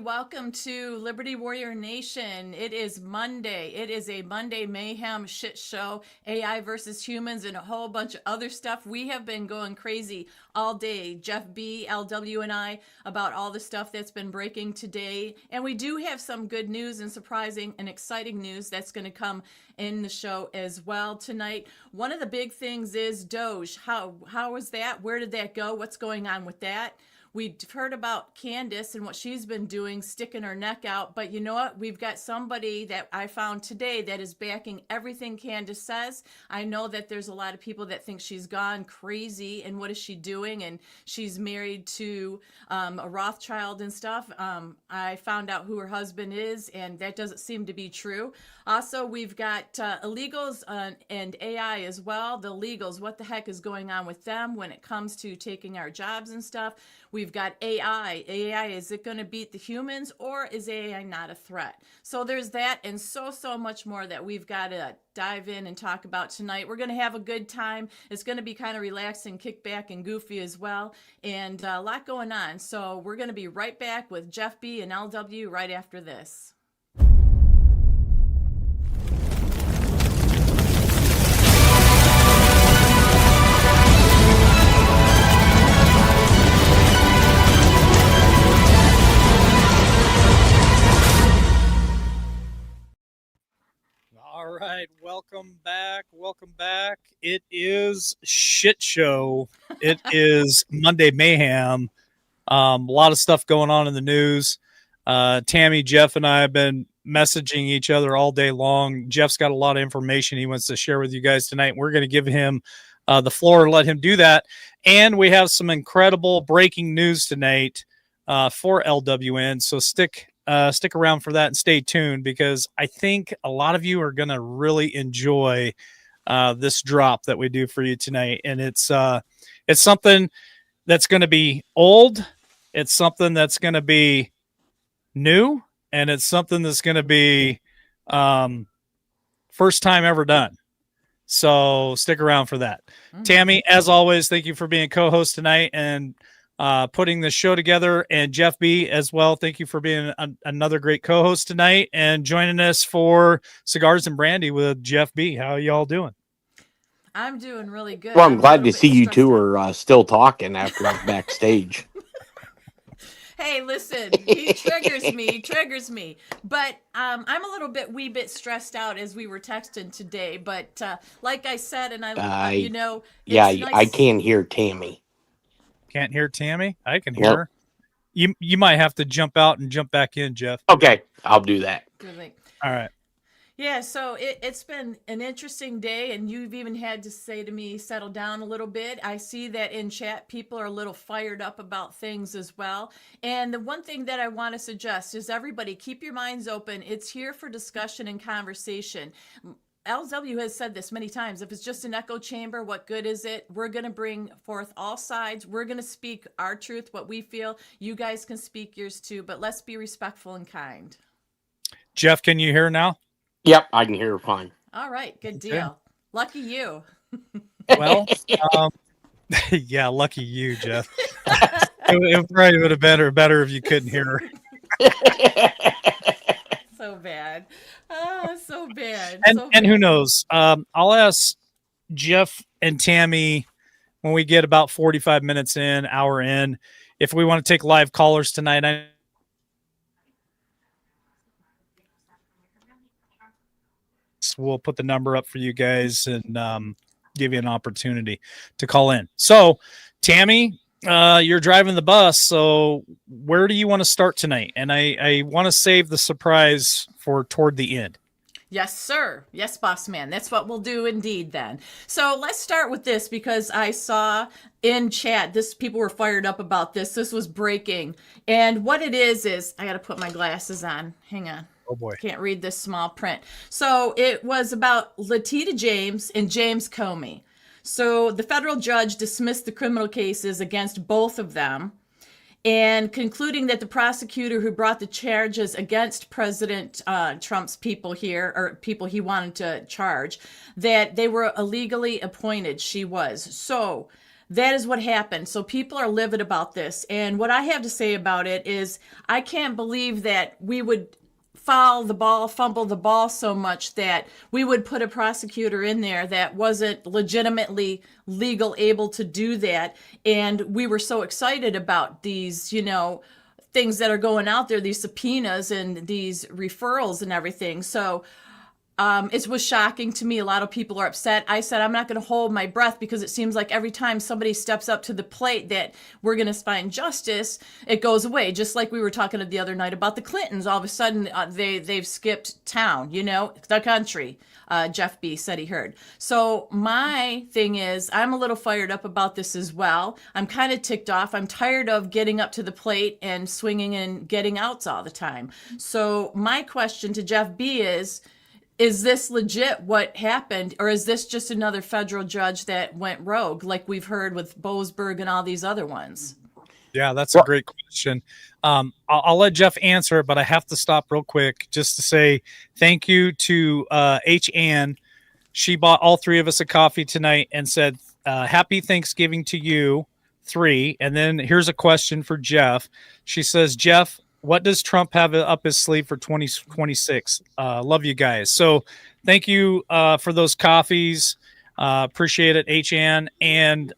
Welcome to Liberty Warrior Nation. It is Monday. It is a Monday Mayhem shit show, AI versus humans, and a whole bunch of other stuff. We have been going crazy all day, Jeff B, LW, and I, about all the stuff that's been breaking today. And we do have some good news and surprising and exciting news that's going to come in the show as well tonight. One of the big things is Doge. How is that? Where did that go? What's going on with that? We've heard about Candace and what she's been doing, sticking her neck out. But you know what? We've got somebody that I found today that is backing everything Candace says. I know that there's a lot of people that think she's gone crazy and what is she doing? And she's married to a Rothschild and stuff. I found out who her husband is, and that doesn't seem to be true. Also, we've got illegals and AI as well. The illegals, what the heck is going on with them when it comes to taking our jobs and stuff? We've got AI. AI, is it going to beat the humans, or is AI not a threat? So there's that and so much more that we've got to dive in and talk about tonight. We're going to have a good time. It's going to be kind of relaxing, kick back, and goofy as well, and a lot going on. So we're going to be right back with Jeff B and LW right after this. All right, welcome back. It is shit show. It is Monday Mayhem. A lot of stuff going on in the news. Tammy, Jeff, and I have been messaging each other all day long. Jeff's got a lot of information he wants to share with you guys tonight. We're going to give him the floor and let him do that. And we have some incredible breaking news tonight for LWN. So stick around for that and stay tuned, because I think a lot of you are going to really enjoy this drop that we do for you tonight. And it's something that's going to be old. It's something that's going to be new, and it's something that's going to be first time ever done. So stick around for that. Mm-hmm. Tammy, as always, thank you for being co-host tonight and putting this show together, and Jeff B as well. Thank you for being another great co-host tonight and joining us for Cigars and Brandy with Jeff B. How are y'all doing? I'm doing really good. Well, I'm glad to see you two are still talking after backstage. Hey, listen, he triggers me. But I'm a wee bit stressed out as we were texting today. But like I said, and I can't hear Tammy. Can't hear Tammy? I can hear her. You might have to jump out and jump back in, Jeff. Okay, I'll do that. All right. Yeah, so it's been an interesting day, and you've even had to say to me, settle down a little bit. I see that in chat, people are a little fired up about things as well. And the one thing that I want to suggest is everybody keep your minds open. It's here for discussion and conversation. LW has said this many times. If it's just an echo chamber, what good is it? We're going to bring forth all sides. We're going to speak our truth, what we feel. You guys can speak yours too, but let's be respectful and kind. Jeff, can you hear now? Yep, I can hear her fine. All right, good deal. Lucky you. Well, yeah, lucky you, Jeff. It probably would have been better if you couldn't hear her. So bad. Oh, so bad. And who knows? I'll ask Jeff and Tammy when we get about 45 minutes in, hour in, if we want to take live callers tonight. We'll put the number up for you guys and give you an opportunity to call in. So, Tammy, you're driving the bus. So where do you want to start tonight? And I want to save the surprise for toward the end. Yes, sir. Yes, boss man. That's what we'll do indeed then. So let's start with this because I saw in chat this people were fired up about this. This was breaking. And what it is I got to put my glasses on. Hang on. Oh boy. Can't read this small print. So it was about Letitia James and James Comey. So the federal judge dismissed the criminal cases against both of them and concluding that the prosecutor who brought the charges against President Trump's people here, or people he wanted to charge, that they were illegally appointed. She was. So that is what happened. So people are livid about this. And what I have to say about it is I can't believe that we would fumble the ball so much that we would put a prosecutor in there that wasn't legitimately able to do that. And we were so excited about these, things that are going out there, these subpoenas and these referrals and everything. So it was shocking to me. A lot of people are upset. I said, I'm not going to hold my breath because it seems like every time somebody steps up to the plate that we're going to find justice, it goes away. Just like we were talking the other night about the Clintons. All of a sudden, they've skipped town, the country. Jeff B. said he heard. So my thing is, I'm a little fired up about this as well. I'm kind of ticked off. I'm tired of getting up to the plate and swinging and getting outs all the time. So my question to Jeff B. is this legit what happened, or is this just another federal judge that went rogue like we've heard with Boasberg and all these other ones? Yeah, that's a great question. I'll let Jeff answer it, but I have to stop real quick just to say thank you to H. Ann. She bought all three of us a coffee tonight and said, happy Thanksgiving to you, 3. And then here's a question for Jeff. She says, Jeff, what does Trump have up his sleeve for 2026? Love you guys. So thank you for those coffees. Appreciate it, HN. And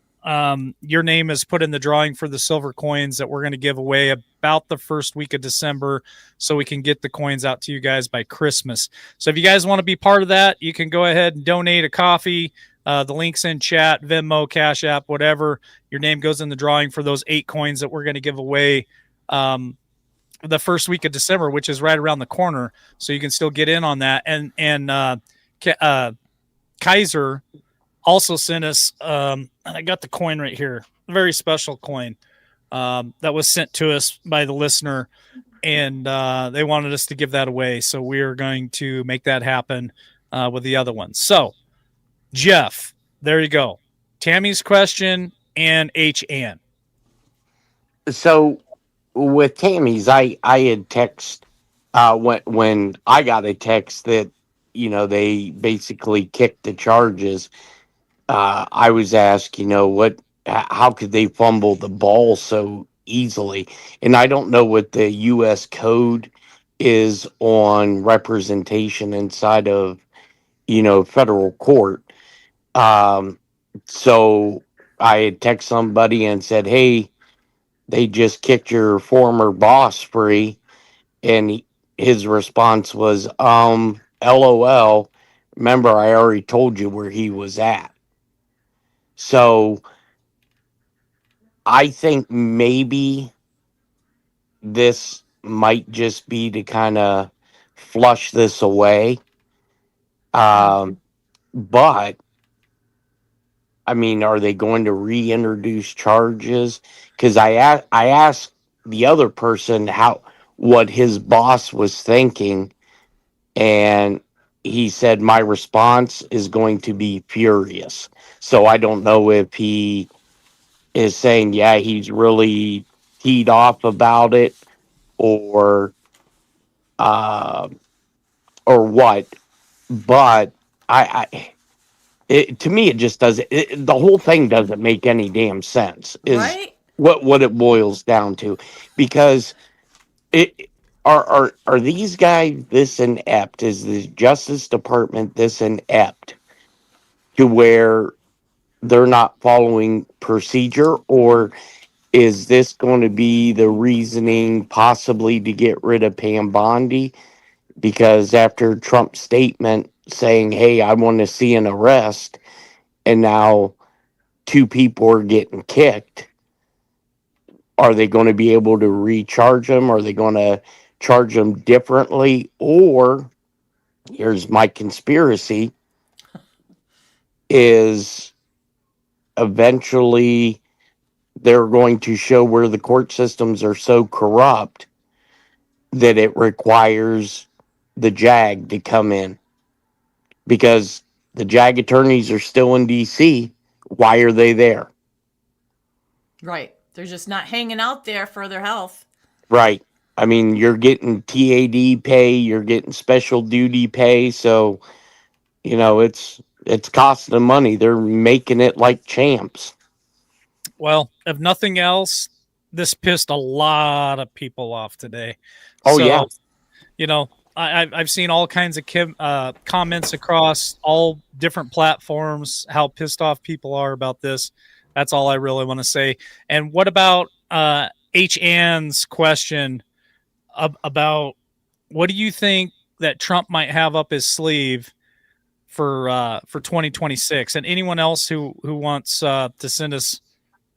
your name is put in the drawing for the silver coins that we're going to give away about the first week of December so we can get the coins out to you guys by Christmas. So if you guys want to be part of that, you can go ahead and donate a coffee. The link's in chat, Venmo, Cash App, whatever. Your name goes in the drawing for those 8 coins that we're going to give away the first week of December, which is right around the corner. So you can still get in on that. And Kaiser also sent us, and I got the coin right here, a very special coin that was sent to us by the listener. And they wanted us to give that away. So we are going to make that happen with the other ones. So Jeff, there you go. Tammy's question and HN. So with Tammy's, I had text when I got a text that they basically kicked the charges. I was asked, how could they fumble the ball so easily? And I don't know what the U.S. code is on representation inside of federal court. So I had texted somebody and said, hey, they just kicked your former boss free. And his response was, LOL. Remember, I already told you where he was at. So I think maybe this might just be to kind of flush this away. But I mean, are they going to reintroduce charges? Because I asked the other person what his boss was thinking, and he said my response is going to be furious. So I don't know if he is saying, yeah, he's really teed off about it, or what. But to me, it just doesn't. The whole thing doesn't make any damn sense. Is right? What it boils down to, because are these guys this inept? Is the Justice Department this inept to where they're not following procedure, or is this going to be the reasoning possibly to get rid of Pam Bondi? Because after Trump's statement saying, hey, I want to see an arrest, and now 2 people are getting kicked, are they going to be able to recharge them? Are they going to charge them differently? Or here's my conspiracy, is eventually they're going to show where the court systems are so corrupt that it requires the JAG to come in, because the JAG attorneys are still in DC. Why are they there? Right. They're just not hanging out there for their health. Right. I mean, you're getting TAD pay, you're getting special duty pay, so it's costing them money. They're making it like champs. Well, if nothing else, this pissed a lot of people off today. Oh, yeah. I've seen all kinds of comments across all different platforms, how pissed off people are about this. That's all I really want to say. And what about H. Ann's question about what do you think that Trump might have up his sleeve for 2026? And anyone else who wants to send us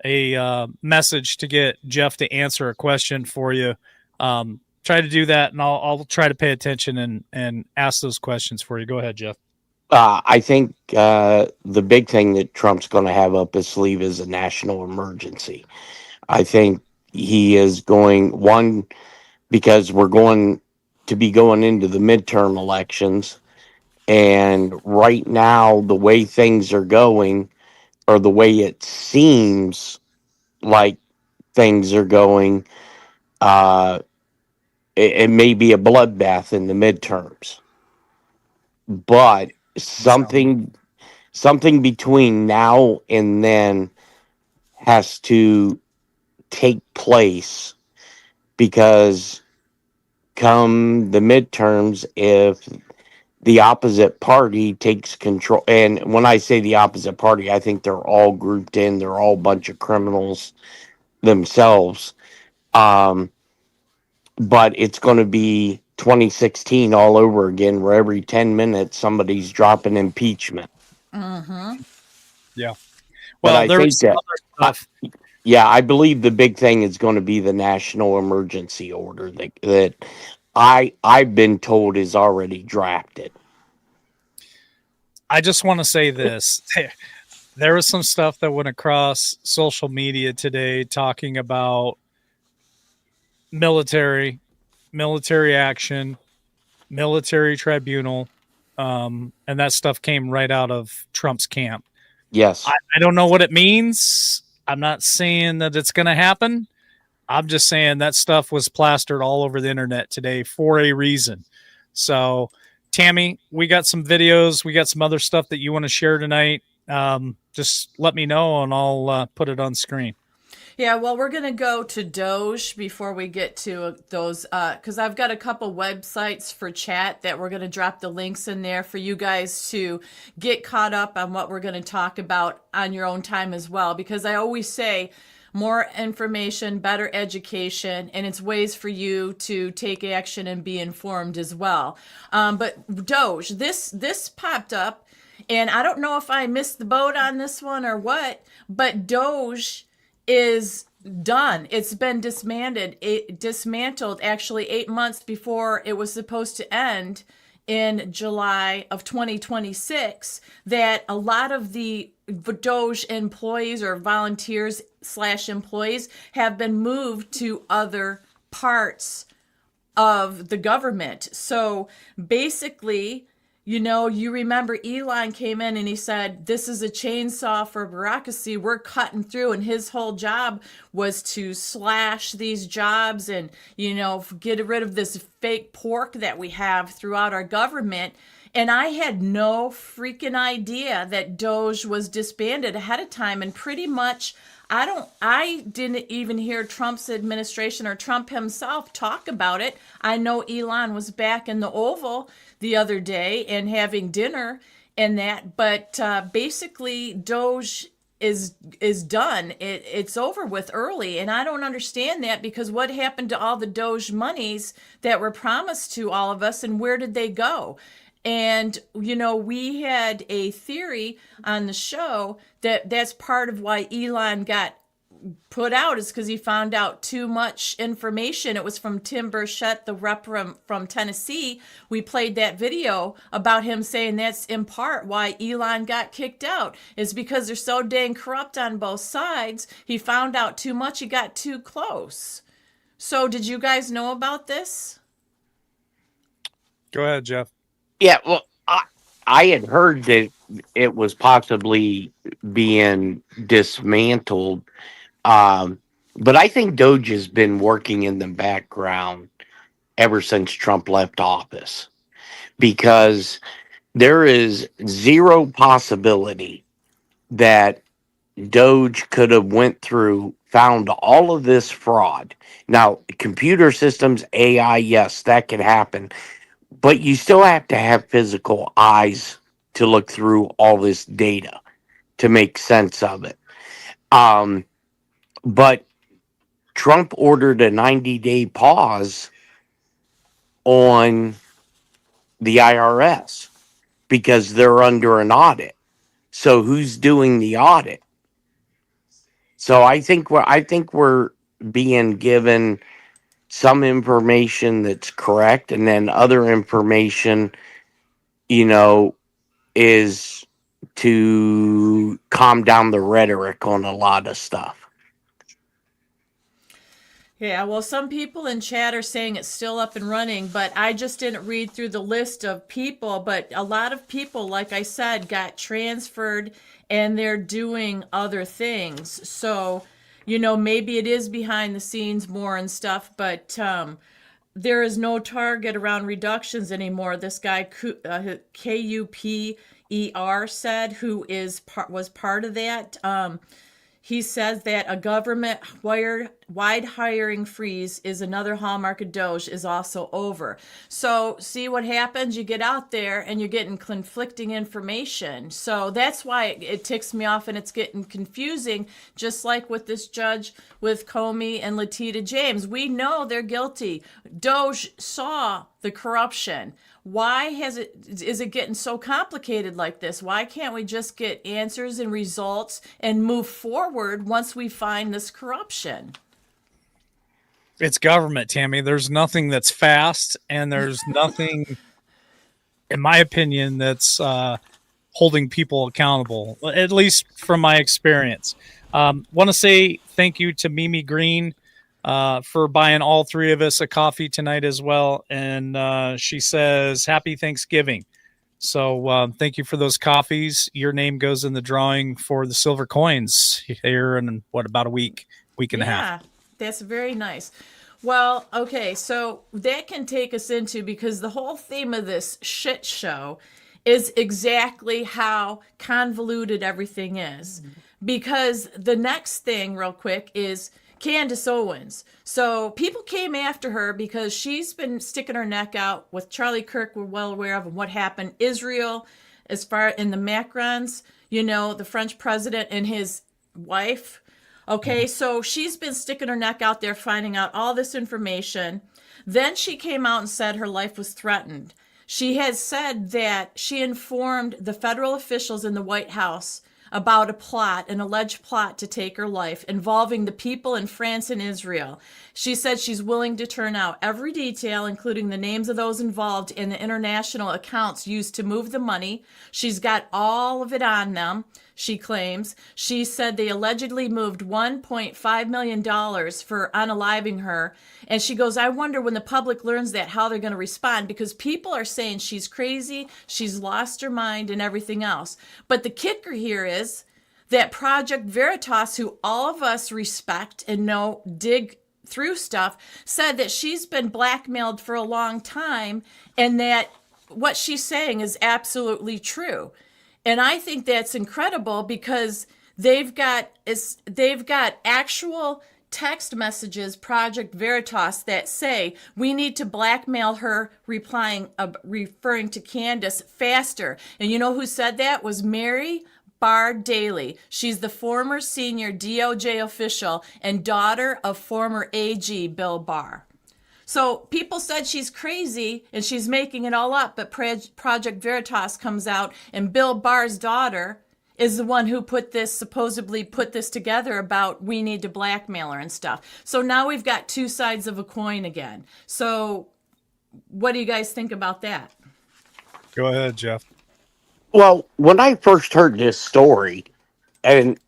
a message to get Jeff to answer a question for you, try to do that, and I'll try to pay attention and ask those questions for you. Go ahead, Jeff. I think the big thing that Trump's going to have up his sleeve is a national emergency. I think he is going, one, because we're going to be going into the midterm elections. And right now, the way things are going, or the way it seems like things are going, it may be a bloodbath in the midterms. But something between now and then has to take place, because come the midterms, if the opposite party takes control, and when I say the opposite party, I think they're all grouped in, they're all a bunch of criminals themselves. But it's going to be 2016 all over again, where every 10 minutes somebody's dropping impeachment. Mm-hmm. Yeah. But Well, I there think was some that, other stuff. I believe the big thing is going to be the national emergency order that I've been told is already drafted. I just want to say this. There was some stuff that went across social media today talking about military action, military tribunal, and that stuff came right out of Trump's camp. Yes. I don't know what it means. I'm not saying that it's going to happen. I'm just saying that stuff was plastered all over the internet today for a reason. So, Tammy, we got some videos. We got some other stuff that you want to share tonight. Just let me know and I'll put it on screen. Yeah, well, we're going to go to Doge before we get to those, because I've got a couple websites for chat that we're going to drop the links in there for you guys to get caught up on what we're going to talk about on your own time as well. Because I always say more information, better education, and it's ways for you to take action and be informed as well. But Doge, this popped up, and I don't know if I missed the boat on this one or what, but Doge is done. It's been dismantled actually 8 months before it was supposed to end in July of 2026. That a lot of the Doge employees or volunteers / employees have been moved to other parts of the government. So basically, you remember Elon came in and he said, this is a chainsaw for bureaucracy. We're cutting through. And his whole job was to slash these jobs and, get rid of this fake pork that we have throughout our government. And I had no freaking idea that Doge was disbanded ahead of time. And pretty much I didn't even hear Trump's administration or Trump himself talk about it. I know Elon was back in the Oval the other day and having dinner and that, but basically Doge is done. It's over with early, and I don't understand that, because what happened to all the Doge monies that were promised to all of us, and where did they go? And, we had a theory on the show that that's part of why Elon got put out is because he found out too much information. It was from Tim Burchett, the rep from Tennessee. We played that video about him saying that's in part why Elon got kicked out, is because they're so dang corrupt on both sides. He found out too much. He got too close. So did you guys know about this? Go ahead, Jeff. Yeah, well, I had heard that it was possibly being dismantled, but I think Doge has been working in the background ever since Trump left office, because there is zero possibility that Doge could have went through, found all of this fraud. Now, computer systems, AI, yes, that could happen, but you still have to have physical eyes to look through all this data to make sense of it. But Trump ordered a 90-day pause on the IRS because they're under an audit. So who's doing the audit? So I think we're being given some information that's correct, and then other information, is to calm down the rhetoric on a lot of stuff. Yeah, well, some people in chat are saying it's still up and running, but I just didn't read through the list of people. But a lot of people, like I said, got transferred and they're doing other things. So, maybe it is behind the scenes more and stuff, but there is no target around reductions anymore. This guy, Kuper said, who was part of that. He says that a government-wide hiring freeze is another hallmark of Doge is also over. So see what happens? You get out there and you're getting conflicting information. So that's why it ticks me off and it's getting confusing, just like with this judge with Comey and Letitia James. We know they're guilty. Doge saw the corruption. Why is it getting so complicated like this? Why can't we just get answers and results and move forward once we find this corruption? It's government, Tammy. There's nothing that's fast, and there's nothing, in my opinion, that's holding people accountable, at least from my experience. Want to say thank you to Mimi Green for buying all three of us a coffee tonight as well. And she says, happy Thanksgiving. So thank you for those coffees. Your name goes in the drawing for the silver coins here in about a week and a half. Yeah, that's very nice. Well, okay, so that can take us into, because the whole theme of this shit show is exactly how convoluted everything is. Because the next thing, real quick, is Candace Owens. So people came after her because she's been sticking her neck out with Charlie Kirk. We're well aware of what happened. Israel, as far in the Macrons, the French president and his wife. Okay, so she's been sticking her neck out there, finding out all this information. Then she came out and said her life was threatened. She has said that she informed the federal officials in the White House about an alleged plot to take her life involving the people in France and Israel. She said she's willing to turn out every detail, including the names of those involved in the international accounts used to move the money. She's got all of it on them, she claims. She said they allegedly moved $1.5 million for unaliving her. And she goes, I wonder when the public learns that, how they're going to respond, because people are saying she's crazy, she's lost her mind and everything else. But the kicker here is that Project Veritas, who all of us respect and know dig through stuff, said that she's been blackmailed for a long time and that what she's saying is absolutely true. And I think that's incredible because they've got actual text messages, Project Veritas, that say we need to blackmail her, referring to Candace, faster. And you know who said that? Was Mary Barr Daley. She's the former senior DOJ official and daughter of former AG Bill Barr. So people said she's crazy and she's making it all up, but Project Veritas comes out and Bill Barr's daughter is the one who supposedly put this together about we need to blackmail her and stuff. So now we've got two sides of a coin again. So what do you guys think about that? Go ahead, Jeff. Well, when I first heard this story, and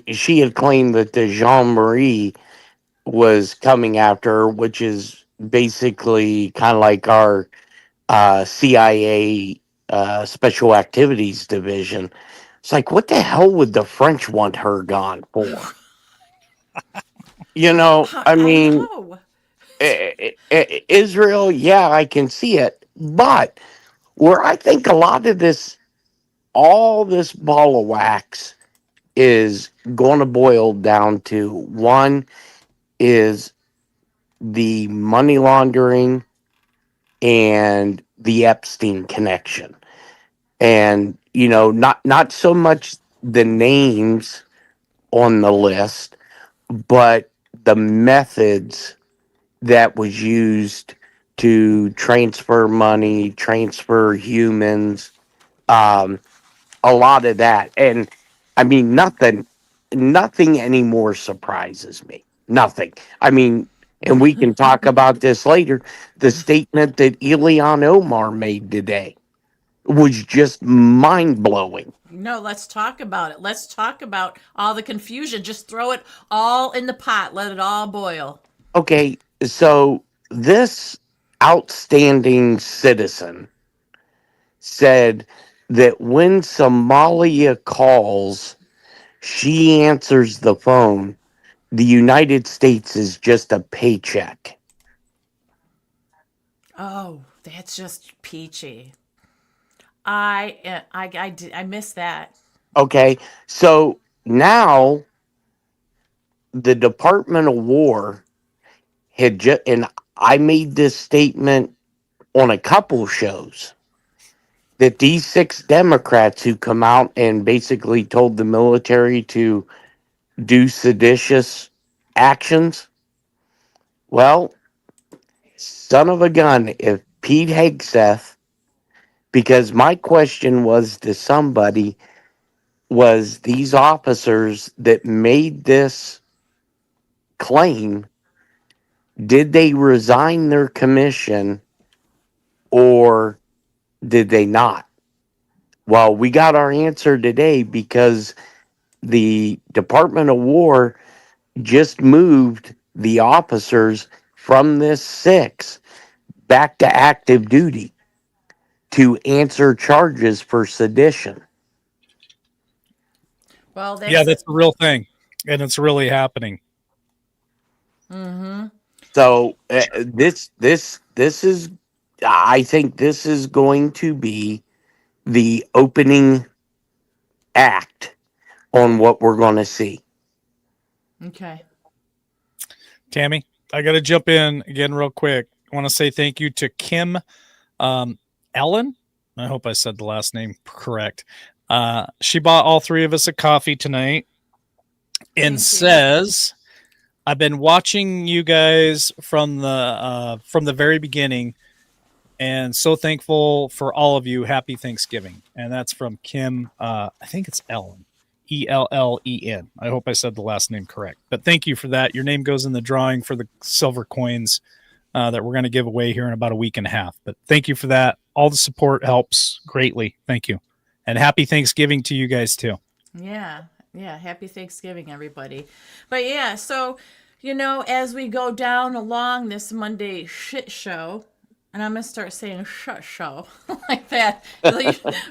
she had claimed that the Jean Marie was coming after her, which is basically kind of like our CIA Special Activities Division. It's like, what the hell would the French want her gone for? I I mean, know. Israel, yeah, I can see it, but where I think a lot of this, all this ball of wax is going to boil down to one is the money laundering and the Epstein connection. And, not so much the names on the list, but the methods that was used to transfer money, transfer humans, um, a lot of that. And I mean, nothing anymore surprises me. Nothing. I mean, and we can talk about this later. The statement that Ilhan Omar made today was just mind blowing. No, let's talk about it. Let's talk about all the confusion. Just throw it all in the pot. Let it all boil. Okay, so this outstanding citizen said that when Somalia calls, she answers the phone. The United States is just a paycheck. Oh, that's just peachy. I missed that. Okay, so now the Department of War had just, and I made this statement on a couple shows, that these 6 Democrats who come out and basically told the military to do seditious actions, well, son of a gun, if Pete Hegseth, because my question was to somebody, was these officers that made this claim, did they resign their commission or did they not? Well, we got our answer today because the Department of War just moved the officers from this 6 back to active duty to answer charges for sedition. Well, Yeah, that's that's the real thing, and it's really happening. mm-hmm. So this is, I think this is going to be the opening act on what we're going to see. Okay. Tammy, I got to jump in again real quick. I want to say thank you to Kim Ellen. I hope I said the last name correct. She bought all 3 of us a coffee tonight and says, I've been watching you guys from the very beginning and so thankful for all of you. Happy Thanksgiving. And that's from Kim. I think it's Ellen. Ellen. I hope I said the last name correct. But thank you for that. Your name goes in the drawing for the silver coins that we're going to give away here in about a week and a half. But thank you for that. All the support helps greatly. Thank you. And happy Thanksgiving to you guys too. Yeah. Yeah. Happy Thanksgiving, everybody. But yeah, so, as we go down along this Monday shit show, and I'm going to start saying shut show like that.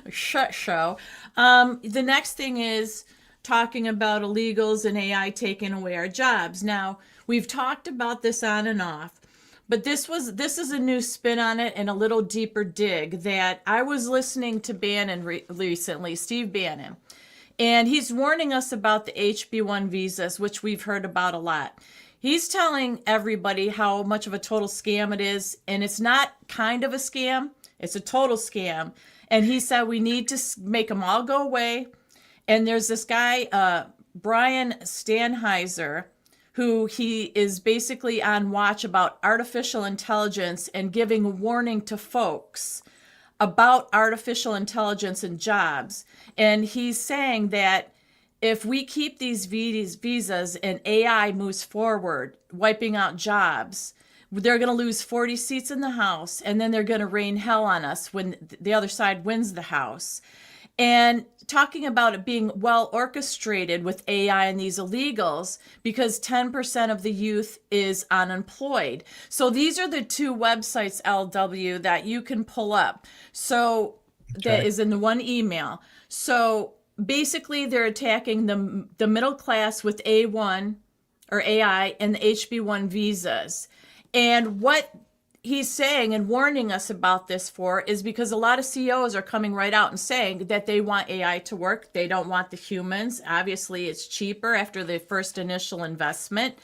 Shut show. The next thing is talking about illegals and AI taking away our jobs. Now, we've talked about this on and off, but this is a new spin on it and a little deeper dig that I was listening to Bannon recently, Steve Bannon, and he's warning us about the HB1 visas, which we've heard about a lot. He's telling everybody how much of a total scam it is, and it's not kind of a scam, it's a total scam. And he said we need to make them all go away. And there's this guy, Brian Stanheiser, who he is basically on watch about artificial intelligence and giving a warning to folks about artificial intelligence and jobs. And he's saying that if we keep these visas and AI moves forward, wiping out jobs, they're going to lose 40 seats in the House, and then they're going to rain hell on us when the other side wins the House. And talking about it being well orchestrated with AI and these illegals, because 10% of the youth is unemployed. So these are the two websites, LW, that you can pull up. So that is in the one email. So basically they're attacking the middle class with A1 or AI and the HB1 visas. And what he's saying and warning us about this for is because a lot of CEOs are coming right out and saying that they want AI to work. They don't want the humans. Obviously, it's cheaper after the first initial investment.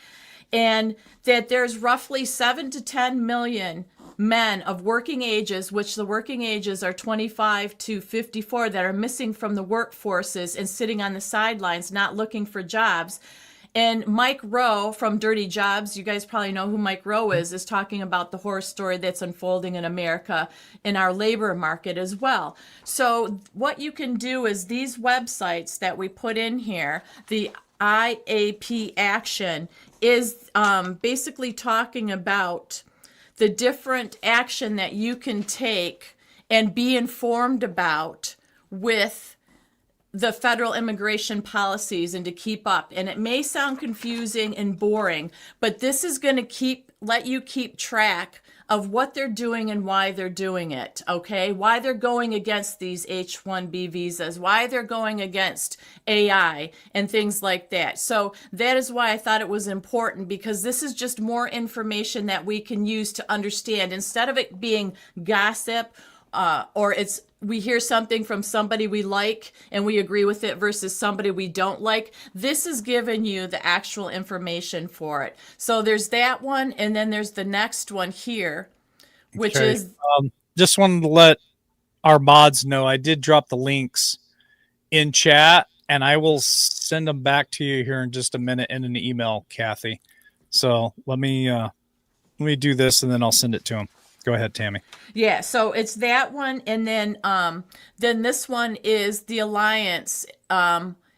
And that there's roughly 7 to 10 million men of working ages, which the working ages are 25 to 54, that are missing from the workforces and sitting on the sidelines, not looking for jobs. And Mike Rowe from Dirty Jobs, you guys probably know who Mike Rowe is talking about the horror story that's unfolding in America in our labor market as well. So what you can do is these websites that we put in here, the IAP action is basically talking about the different action that you can take and be informed about with the federal immigration policies and to keep up. And it may sound confusing and boring, but this is going to let you keep track of what they're doing and why they're doing it, okay? Why they're going against these H-1B visas, why they're going against AI and things like that. So that is why I thought it was important, because this is just more information that we can use to understand, instead of it being gossip or we hear something from somebody we like and we agree with it versus somebody we don't like. This is giving you the actual information for it. So there's that one, and then there's the next one here, which is... just wanted to let our mods know I did drop the links in chat, and I will send them back to you here in just a minute in an email, Kathy. So let me do this, and then I'll send it to him. Go ahead, Tammy. Yeah, so it's that one, and then this one is the Alliance,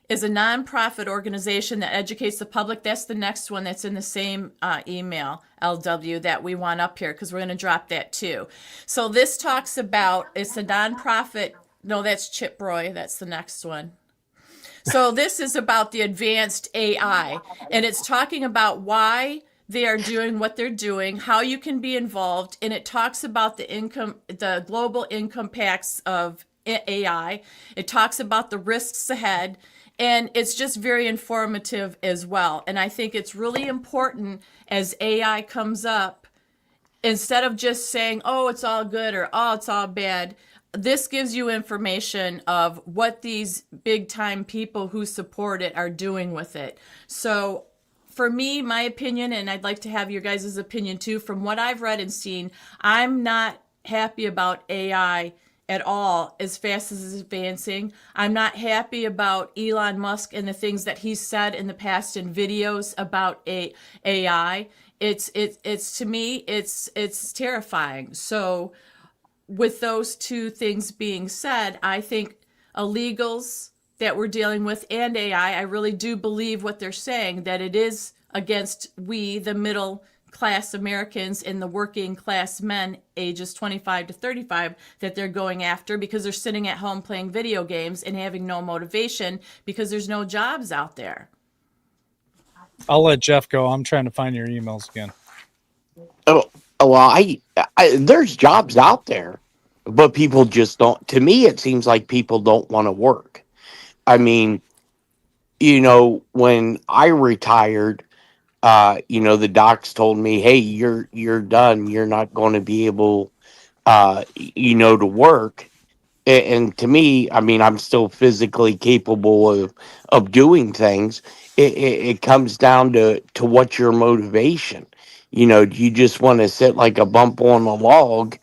is a nonprofit organization that educates the public. That's the next one that's in the same email, LW, that we want up here, because we're going to drop that too. So this talks about, it's a nonprofit. No, that's Chip Roy. That's the next one. So this is about the advanced AI, and it's talking about why they are doing what they're doing, how you can be involved, and it talks about the global impacts of AI. It talks about the risks ahead, and it's just very informative as well. And I think it's really important as AI comes up, instead of just saying, oh, it's all good or oh, it's all bad, this gives you information of what these big time people who support it are doing with it. So for me, my opinion, and I'd like to have your guys' opinion too, from what I've read and seen, I'm not happy about AI at all as fast as it's advancing. I'm not happy about Elon Musk and the things that he's said in the past in videos about AI. It's to me, it's terrifying. So with those two things being said, I think illegals that we're dealing with and AI, I really do believe what they're saying, that it is against we, the middle class Americans and the working class men ages 25 to 35 that they're going after, because they're sitting at home playing video games and having no motivation because there's no jobs out there. I'll let Jeff go. I'm trying to find your emails again. Oh, well, I there's jobs out there, but people just don't. To me, it seems like people don't want to work. I mean, when I retired, the docs told me, "Hey, you're done. You're not going to be able, to work." And to me, I mean, I'm still physically capable of doing things. It comes down to what's your motivation. Do you just want to sit like a bump on a log,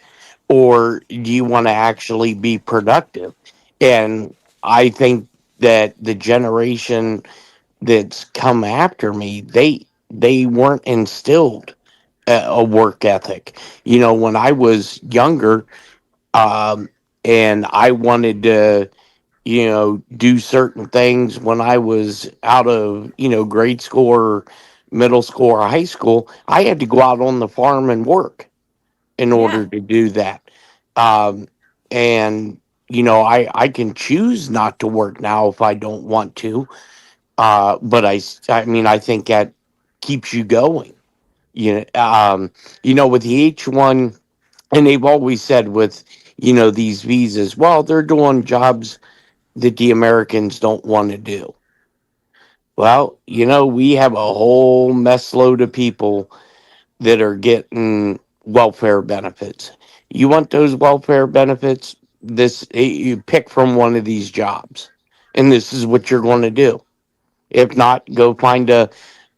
or do you want to actually be productive? And I think that the generation that's come after me, they weren't instilled a work ethic. When I was younger, and I wanted to, do certain things when I was out of, grade school or middle school or high school, I had to go out on the farm and work in Yeah. order to do that. Um, and, I can choose not to work now if I don't want to. But I mean, I think that keeps you going. With the H1, and they've always said with, these visas, well, they're doing jobs that the Americans don't want to do. Well, we have a whole mess load of people that are getting welfare benefits. You want those welfare benefits? You pick from one of these jobs, and this is what you're going to do. If not, go find a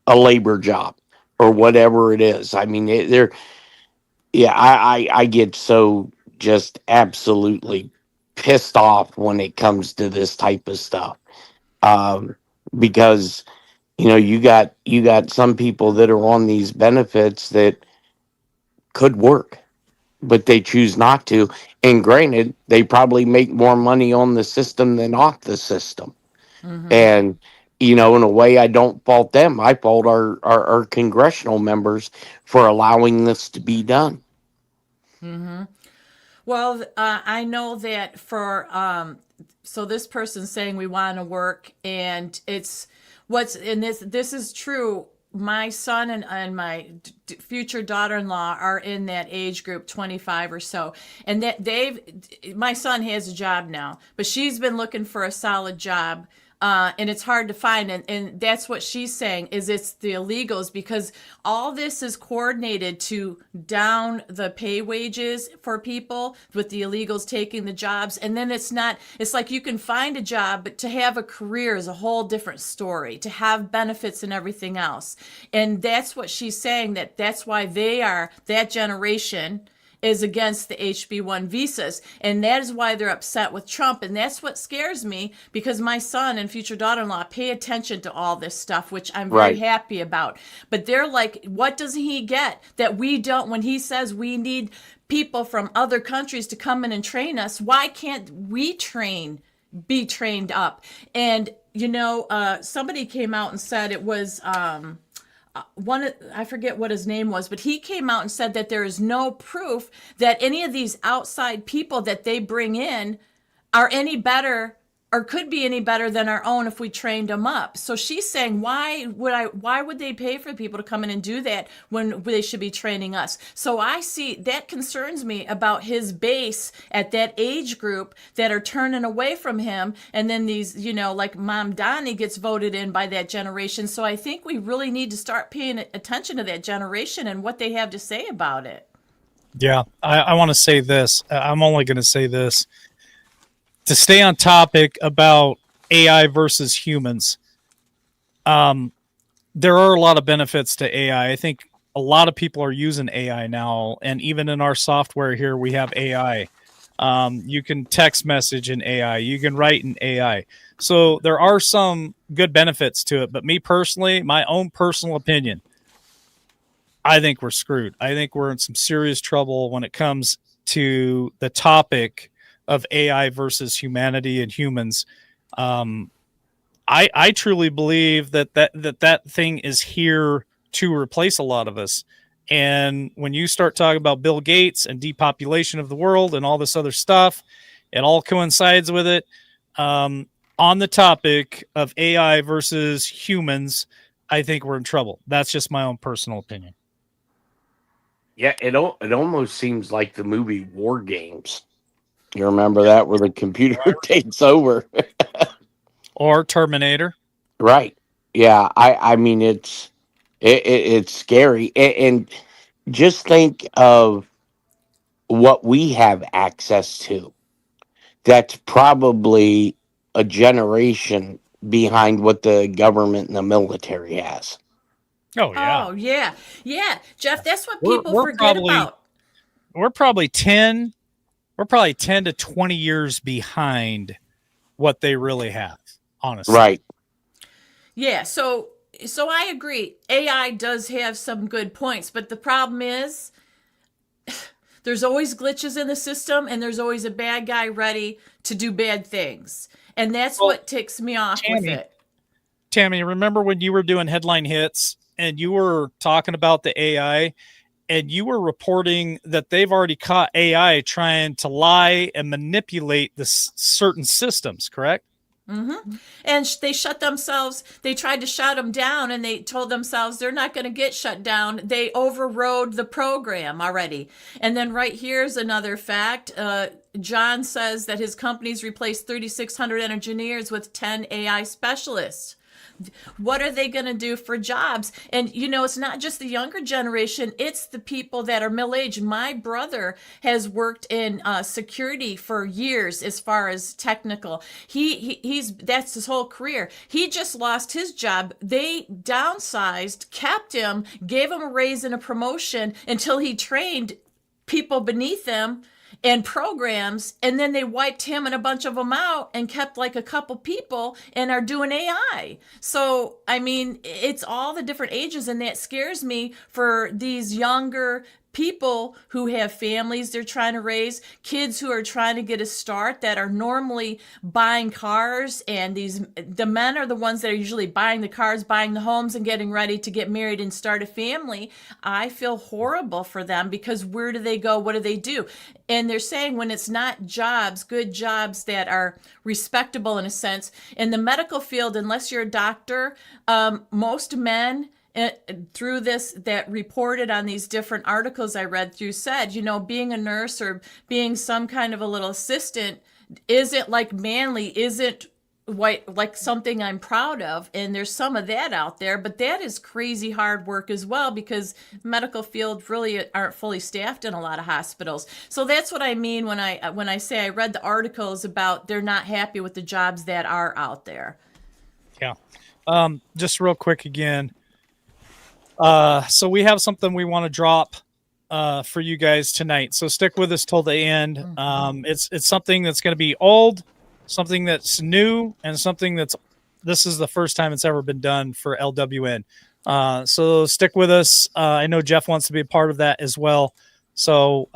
labor job or whatever it is. I mean, they're yeah. I get so just absolutely pissed off when it comes to this type of stuff, um, because you got some people that are on these benefits that could work, but they choose not to. And granted, they probably make more money on the system than off the system. Mm-hmm. And in a way, I don't fault them. I fault our congressional members for allowing this to be done. Mm-hmm. Well, I know that so this person's saying we want to work, and and this is true. My son and my future daughter-in-law are in that age group, 25 or so, and that my son has a job now, but she's been looking for a solid job. And it's hard to find, and that's what she's saying is it's the illegals, because all this is coordinated to down the pay wages for people with the illegals taking the jobs. And then it's like you can find a job, but to have a career is a whole different story, to have benefits and everything else. And that's what she's saying, that's why that generation is against the HB1 visas. And that is why they're upset with Trump. And that's what scares me, because my son and future daughter-in-law pay attention to all this stuff, which I'm very Right. happy about. But they're like, what does he get that we don't? When he says we need people from other countries to come in and train us, why can't we be trained up? And, somebody came out and said it was, I forget what his name was, but he came out and said that there is no proof that any of these outside people that they bring in are any better or could be any better than our own if we trained them up. So she's saying, why would they pay for people to come in and do that when they should be training us? So I see that concerns me about his base at that age group that are turning away from him. And then these, like Mom Donnie gets voted in by that generation. So I think we really need to start paying attention to that generation and what they have to say about it. Yeah, I want to say this. I'm only going to say this. To stay on topic about AI versus humans, there are a lot of benefits to AI. I think a lot of people are using AI now, and even in our software here, we have AI. You can text message in AI, you can write in AI. So there are some good benefits to it. But me personally, my own personal opinion, I think we're screwed. I think we're in some serious trouble when it comes to the topic of AI versus humanity and humans. I truly believe that thing is here to replace a lot of us. And when you start talking about Bill Gates and depopulation of the world and all this other stuff, it all coincides with it. On the topic of AI versus humans, I think we're in trouble. That's just my own personal opinion. Yeah, it almost seems like the movie War Games. You remember that, where the computer takes over? Or Terminator. Right. Yeah. I mean, it's scary, and just think of what we have access to. That's probably a generation behind what the government and the military has. Oh yeah. Oh, yeah. Yeah. Jeff, that's what We're people we're forget probably about. we're probably 10 we're probably 10 to 20 years behind what they really have, honestly. Right. Yeah, so I agree. AI does have some good points, but the problem is There's always glitches in the system, and there's always a bad guy ready to do bad things. And that's Well, what ticks me off with it. Tammy, remember when you were doing headline hits and you were talking about the AI and you were reporting that they've already caught AI trying to lie and manipulate the certain systems, correct? Mm-hmm. And they shut themselves. They tried to shut them down, and they told themselves they're not going to get shut down. They overrode the program already. And then right here's another fact. John says that his company's replaced 3,600 engineers with 10 AI specialists. What are they going to do for jobs? And, you know, it's not just the younger generation, it's the people that are middle aged. My brother has worked in security for years as far as technical. He's that's his whole career. He just lost his job. They downsized, kept him, gave him a raise and a promotion until he trained people beneath him and programs, and then they wiped him and a bunch of them out and kept like a couple people and are doing AI. So, I mean, it's all the different ages, and that scares me for these younger people who have families they're trying to raise, kids who are trying to get a start that are normally buying cars, and the men are the ones that are usually buying the cars, buying the homes, and getting ready to get married and start a family. I feel horrible for them, because where do they go? What do they do? And they're saying when it's not jobs, good jobs that are respectable in a sense, in the medical field, unless you're a doctor, most men through this that reported on these different articles I read through said, you know, being a nurse or being some kind of a little assistant isn't like manly, isn't white, like something I'm proud of. And there's some of that out there, but that is crazy hard work as well, because medical field really aren't fully staffed in a lot of hospitals. So that's what I mean when I say I read the articles about they're not happy with the jobs that are out there. Yeah. Just real quick again. So we have something we want to drop for you guys tonight. So stick with us till the end. It's something that's going to be old, something that's new, and something this is the first time it's ever been done for LWN. So stick with us. I know Jeff wants to be a part of that as well. So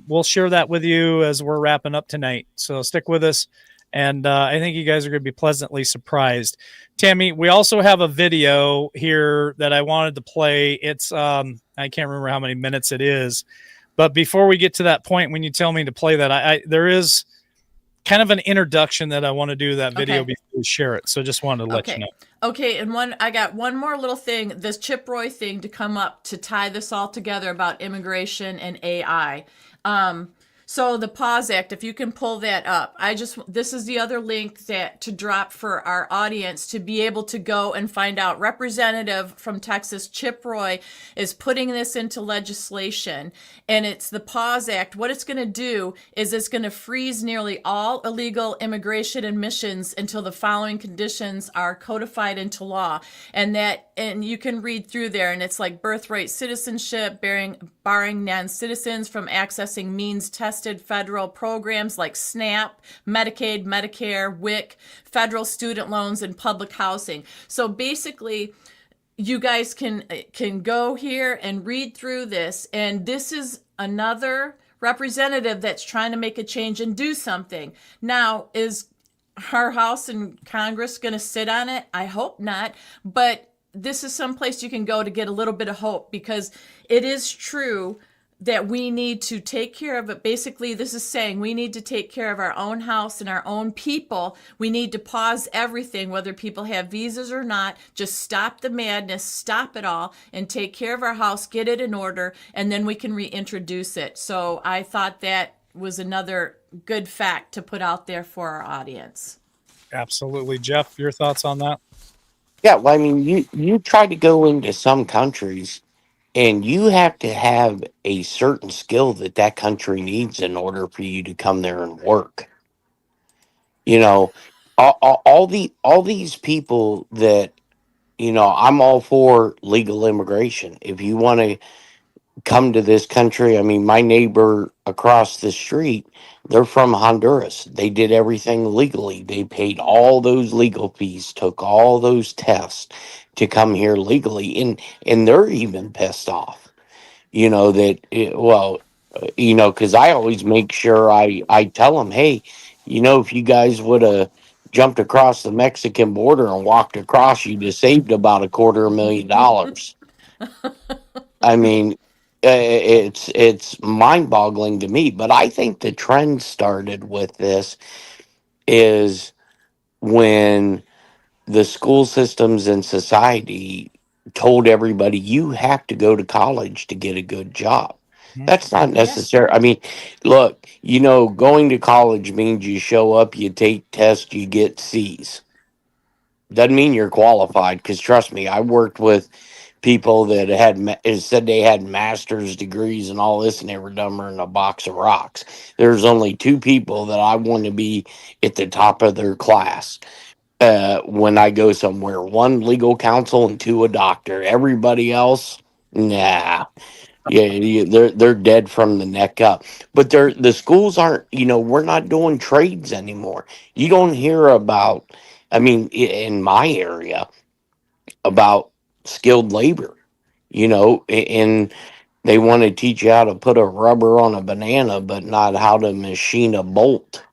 we'll share that with you as we're wrapping up tonight. So stick with us. And I think you guys are going to be pleasantly surprised. Tammy, we also have a video here that I wanted to play. It's I can't remember how many minutes it is. But before we get to that point, when you tell me to play that, there is kind of an introduction that I want to do to that video before we share it. So just wanted to let you know. Okay, and I got one more little thing, this Chip Roy thing to come up to tie this all together about immigration and AI. So the Pause Act, if you can pull that up, this is the other link to drop for our audience to be able to go and find out. Representative from Texas, Chip Roy, is putting this into legislation, and it's the Pause Act. What it's going to do is it's going to freeze nearly all illegal immigration admissions until the following conditions are codified into law. And you can read through there, and it's like birthright citizenship, barring non-citizens from accessing means-tested federal programs like SNAP, Medicaid, Medicare, WIC, federal student loans, and public housing. So basically, you guys can go here and read through this, and this is another representative that's trying to make a change and do something. Now, is our House and Congress going to sit on it? I hope not, but this is someplace you can go to get a little bit of hope, because it is true that we need to take care of it. Basically, this is saying we need to take care of our own house and our own people. We need to pause everything, whether people have visas or not. Just stop the madness, stop it all, and take care of our house, get it in order, and then we can reintroduce it. So I thought that was another good fact to put out there for our audience. Absolutely. Jeff, your thoughts on that? Yeah, well, I mean, you try to go into some countries, and you have to have a certain skill that country needs in order for you to come there and work. You know, all these people that, I'm all for legal immigration. If you want to come to this country, I mean, my neighbor across the street, they're from Honduras. They did everything legally. They paid all those legal fees, took all those tests to come here legally, and they're even pissed off. That Because I always make sure I tell them, hey, if you guys would have jumped across the Mexican border and walked across, you'd have saved about $250,000. I mean, it's mind boggling to me. But I think the trend started with this is when the school systems and society told everybody you have to go to college to get a good job. That's not Yeah. necessary. I mean, look, going to college means you show up, you take tests, you get C's. Doesn't mean you're qualified. Because trust me, I worked with people that said they had master's degrees and all this, and they were dumber than a box of rocks. There's only two people that I want to be at the top of their class when I go somewhere. One, legal counsel, and two, a doctor. Everybody else, nah. Yeah, they're dead from the neck up. But the schools aren't. We're not doing trades anymore. You don't hear about. I mean, in my area, about skilled labor. And they want to teach you how to put a rubber on a banana, but not how to machine a bolt.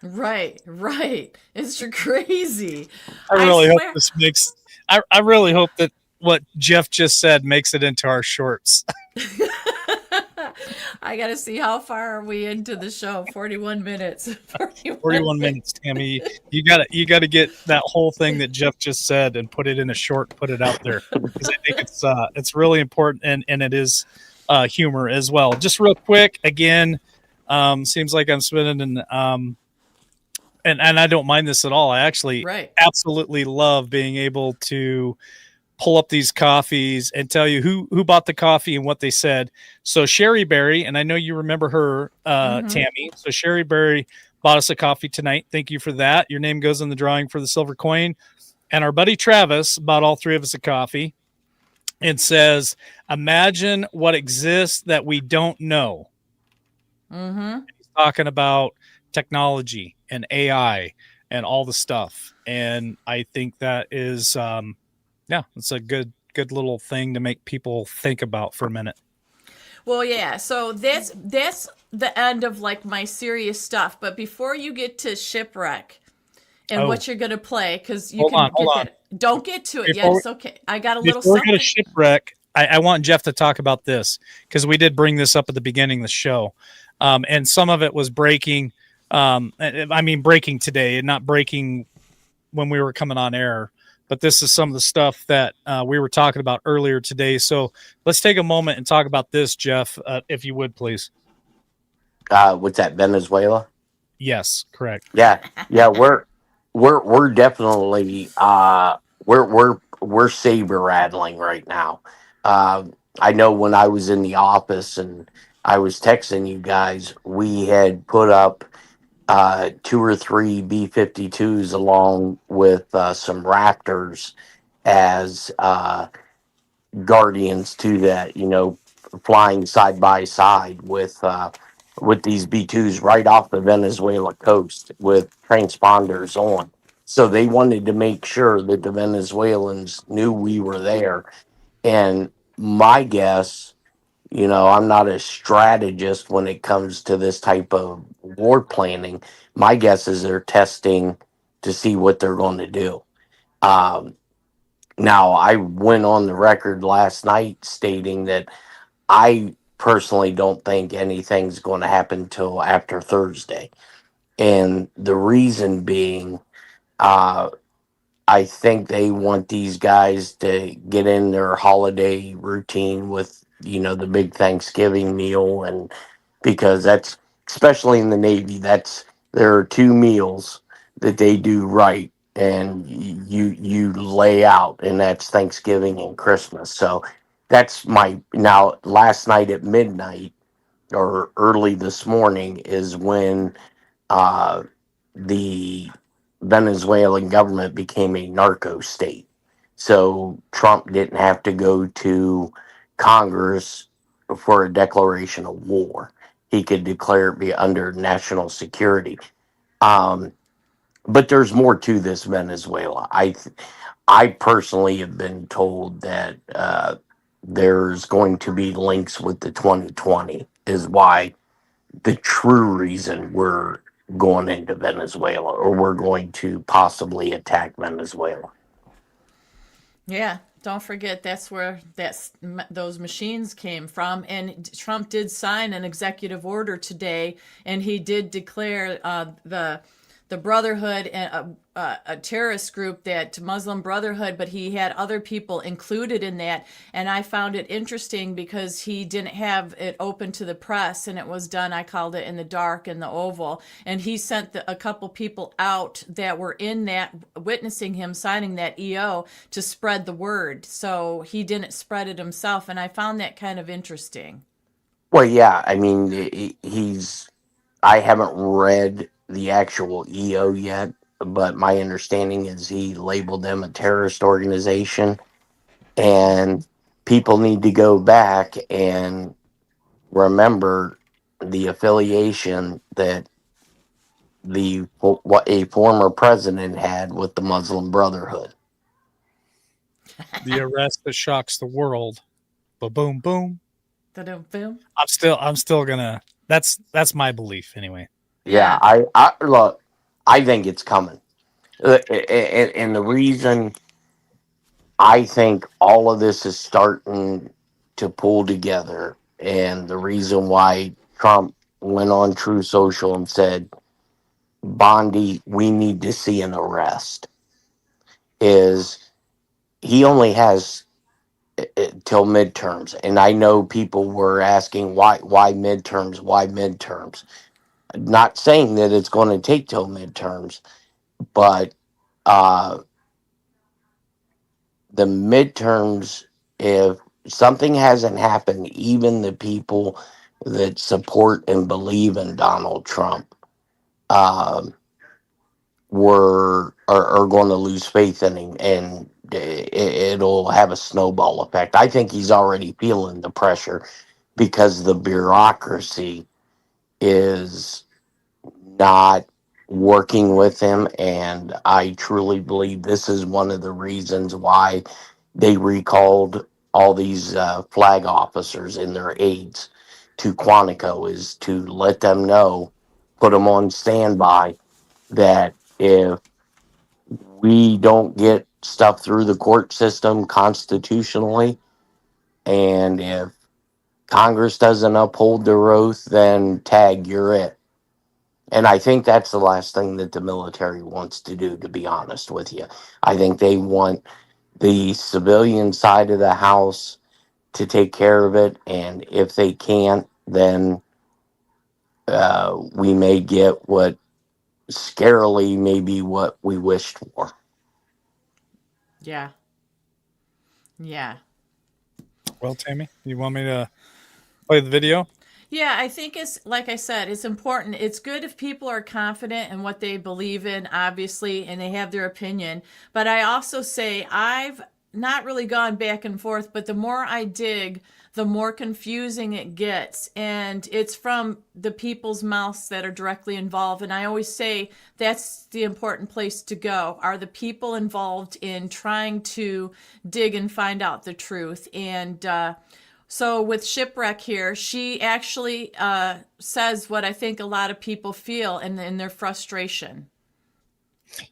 Right, right. It's crazy. I I really hope swear. this makes. I really hope that what Jeff just said makes it into our shorts. I got to see how far are we into the show. 41 minutes. 41 minutes, Tammy. You gotta get that whole thing that Jeff just said and put it in a short, put it out there, because I think it's really important, and it is humor as well. Just real quick, again, seems like I'm spinning and I don't mind this at all. I actually Right. absolutely love being able to pull up these coffees and tell you who bought the coffee and what they said. So Sherry Berry, and I know you remember her, Tammy. So Sherry Berry bought us a coffee tonight. Thank you for that. Your name goes in the drawing for the silver coin. And our buddy Travis bought all three of us a coffee and says, imagine what exists that we don't know. Mm-hmm. He's talking about technology and AI and all the stuff. And I think that is, it's a good little thing to make people think about for a minute. Well, yeah. So that's the end of like my serious stuff. But before you get to shipwreck and what you're gonna play, because you Hold get on. that. Don't get to it yet. Before- It's okay. I got a little Before we something. go to shipwreck, I want Jeff to talk about this because we did bring this up at the beginning of the show. And some of it was breaking. I mean, breaking today and not breaking when we were coming on air. But this is some of the stuff that we were talking about earlier today. So let's take a moment and talk about this, Jeff, if you would, please. What's that, Venezuela? Yes, correct. Yeah, we're definitely we're saber rattling right now. I know when I was in the office and I was texting you guys, we had put up two or three B-52s along with some Raptors as guardians to that, flying side by side with these B2s right off the Venezuela coast with transponders on. So they wanted to make sure that the Venezuelans knew we were there. And my guess, I'm not a strategist when it comes to this type of war planning. My guess is they're testing to see what they're going to do. Um, Now, I went on the record last night stating that I personally don't think anything's going to happen till after Thursday. And the reason being, uh, I think they want these guys to get in their holiday routine with, the big Thanksgiving meal. And because that's, especially in the Navy, there are two meals that they do right. And you lay out, and that's Thanksgiving and Christmas. So that's now last night at midnight or early this morning is when uh, the Venezuelan government became a narco state. So Trump didn't have to go to Congress for a declaration of war. He could declare it be under national security. Um, but there's more to this Venezuela. I personally have been told that there's going to be links with the 2020 is why the true reason we're going into Venezuela, or we're going to possibly attack Venezuela. Yeah, don't forget that's where those machines came from. And Trump did sign an executive order today, and he did declare the Brotherhood a terrorist group, that Muslim Brotherhood, but he had other people included in that. And I found it interesting because he didn't have it open to the press, and it was done, I called it, in the dark, in the Oval. And he sent a couple people out that were in that, witnessing him signing that EO, to spread the word. So he didn't spread it himself. And I found that kind of interesting. Well, yeah, I mean, I haven't read the actual EO yet, but my understanding is he labeled them a terrorist organization, and people need to go back and remember the affiliation that what a former president had with the Muslim Brotherhood. The arrest that shocks the world. But boom, boom. Boom. I'm still gonna. That's my belief anyway. Yeah, I look, I think it's coming. And the reason I think all of this is starting to pull together, and the reason why Trump went on True Social and said, Bondi, we need to see an arrest, is he only has till midterms. And I know people were asking why midterms, why midterms. Not saying that it's going to take till midterms, but uh, the midterms, if something hasn't happened, even the people that support and believe in Donald Trump um, are going to lose faith in him, and it'll have a snowball effect. I think he's already feeling the pressure because the bureaucracy is not working with him, and I truly believe this is one of the reasons why they recalled all these flag officers and their aides to Quantico, is to let them know, put them on standby, that if we don't get stuff through the court system constitutionally, and if Congress doesn't uphold their oath, then tag, you're it. And I think that's the last thing that the military wants to do, to be honest with you. I think they want the civilian side of the house to take care of it. And if they can't, then we may get what scarily maybe what we wished for. Yeah. Yeah. Well, Tammy, you want me to play the video? Yeah, I think it's like I said, it's important. It's good if people are confident in what they believe in, obviously, and they have their opinion. But I also say I've not really gone back and forth, but the more I dig, the more confusing it gets. And it's from the people's mouths that are directly involved. And I always say that's the important place to go, are the people involved in trying to dig and find out the truth. And so with Shipwreck here, she actually says what I think a lot of people feel in their frustration.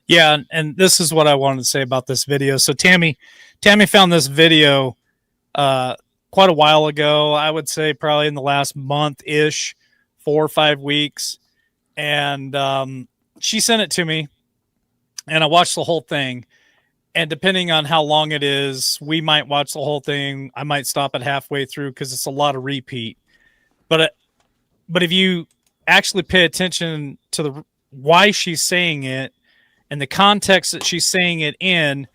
Yeah, and this is what I wanted to say about this video. So Tammy found this video quite a while ago. I would say probably in the last month-ish, 4 or 5 weeks. And she sent it to me, and I watched the whole thing. And depending on how long it is, we might watch the whole thing. I might stop it halfway through because it's a lot of repeat. But if you actually pay attention to the why she's saying it and the context that she's saying it in,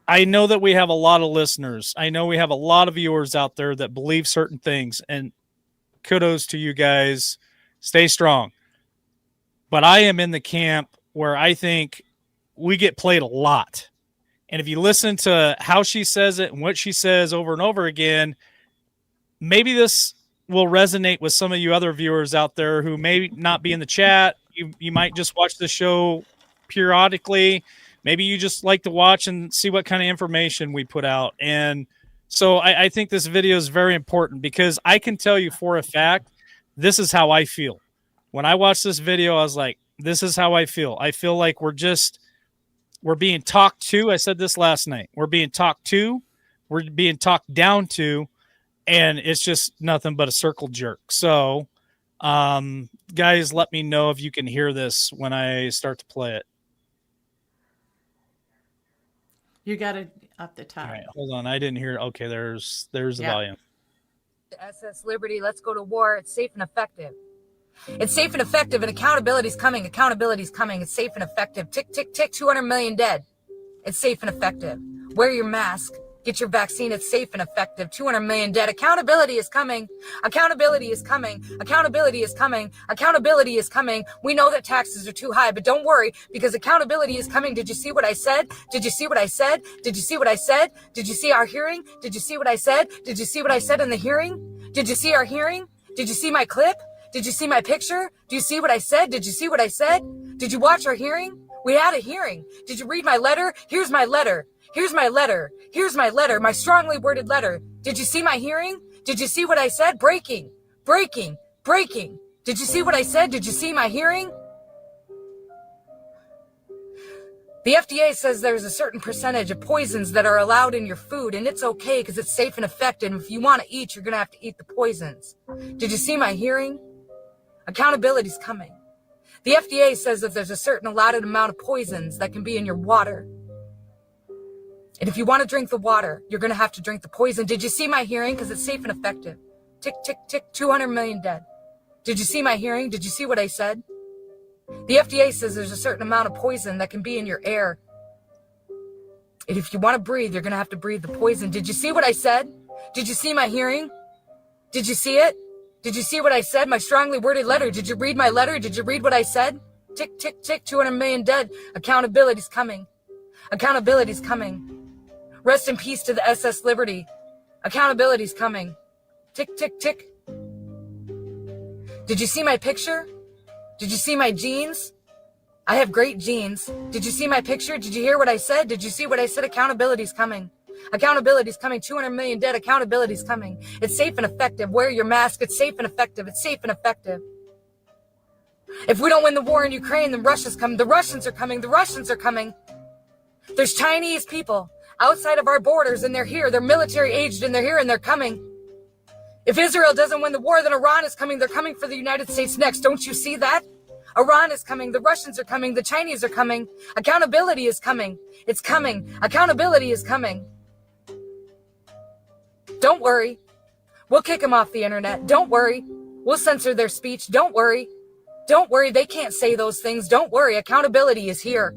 I know that we have a lot of listeners. I know we have a lot of viewers out there that believe certain things, and kudos to you guys. Stay strong. But I am in the camp where I think we get played a lot. And if you listen to how she says it and what she says over and over again, maybe this will resonate with some of you other viewers out there who may not be in the chat. You might just watch the show periodically, Maybe you just like to watch and see what kind of information we put out. And so I think this video is very important because I can tell you for a fact, this is how I feel. When I watched this video, I was like, this is how I feel. I feel like we're being talked to. I said this last night. We're being talked to. We're being talked down to. And it's just nothing but a circle jerk. So, guys, let me know if you can hear this when I start to play it. You got it up the top. All right, hold on. I didn't hear. Okay, there's the volume. SS Liberty, let's go to war. It's safe and effective. It's safe and effective, and accountability's coming. Accountability's coming. It's safe and effective. Tick, tick, tick, 200 million dead. It's safe and effective. Wear your mask. Get your vaccine. It's safe and effective. 200 million dead. Accountability is coming. Accountability is coming. Accountability is coming. Accountability is coming. We know that taxes are too high, but don't worry because accountability is coming. Did you see what I said? Did you see what I said? Did you see what I said? Did you see our hearing? Did you see what I said? Did you see what I said in the hearing? Did you see our hearing? Did you see my clip? Did you see my picture? Do you see what I said? Did you see what I said? Did you watch our hearing? We had a hearing. Did you read my letter? Here's my letter. Here's my letter. Here's my letter, my strongly worded letter. Did you see my hearing? Did you see what I said? Breaking, breaking, breaking. Did you see what I said? Did you see my hearing? The FDA says there's a certain percentage of poisons that are allowed in your food, and it's okay because it's safe and effective. If you want to eat, you're going to have to eat the poisons. Did you see my hearing? Accountability's coming. The FDA says that there's a certain allotted amount of poisons that can be in your water. And if you want to drink the water, you're going to have to drink the poison. Did you see my hearing? Because it's safe and effective. Tick, tick, tick, 200 million dead. Did you see my hearing? Did you see what I said? The FDA says there's a certain amount of poison that can be in your air. And if you want to breathe, you're going to have to breathe the poison. Did you see what I said? Did you see my hearing? Did you see it? Did you see what I said? My strongly worded letter. Did you read my letter? Did you read what I said? Tick, tick, tick, 200 million dead. Accountability's coming. Accountability's coming. Rest in peace to the SS Liberty. Accountability's coming. Tick, tick, tick. Did you see my picture? Did you see my jeans? I have great jeans. Did you see my picture? Did you hear what I said? Did you see what I said? Accountability's coming. Accountability's coming. 200 million dead. Accountability's coming. It's safe and effective. Wear your mask. It's safe and effective. It's safe and effective. If we don't win the war in Ukraine, then Russia's coming. The Russians are coming. The Russians are coming. There's Chinese people outside of our borders, and they're here. They're military aged, and they're here, and they're coming. If Israel doesn't win the war, then Iran is coming. They're coming for the United States next. Don't you see that? Iran is coming. The Russians are coming. The Chinese are coming. Accountability is coming. It's coming. Accountability is coming. Don't worry. We'll kick them off the internet. Don't worry. We'll censor their speech. Don't worry. Don't worry. They can't say those things. Don't worry. Accountability is here.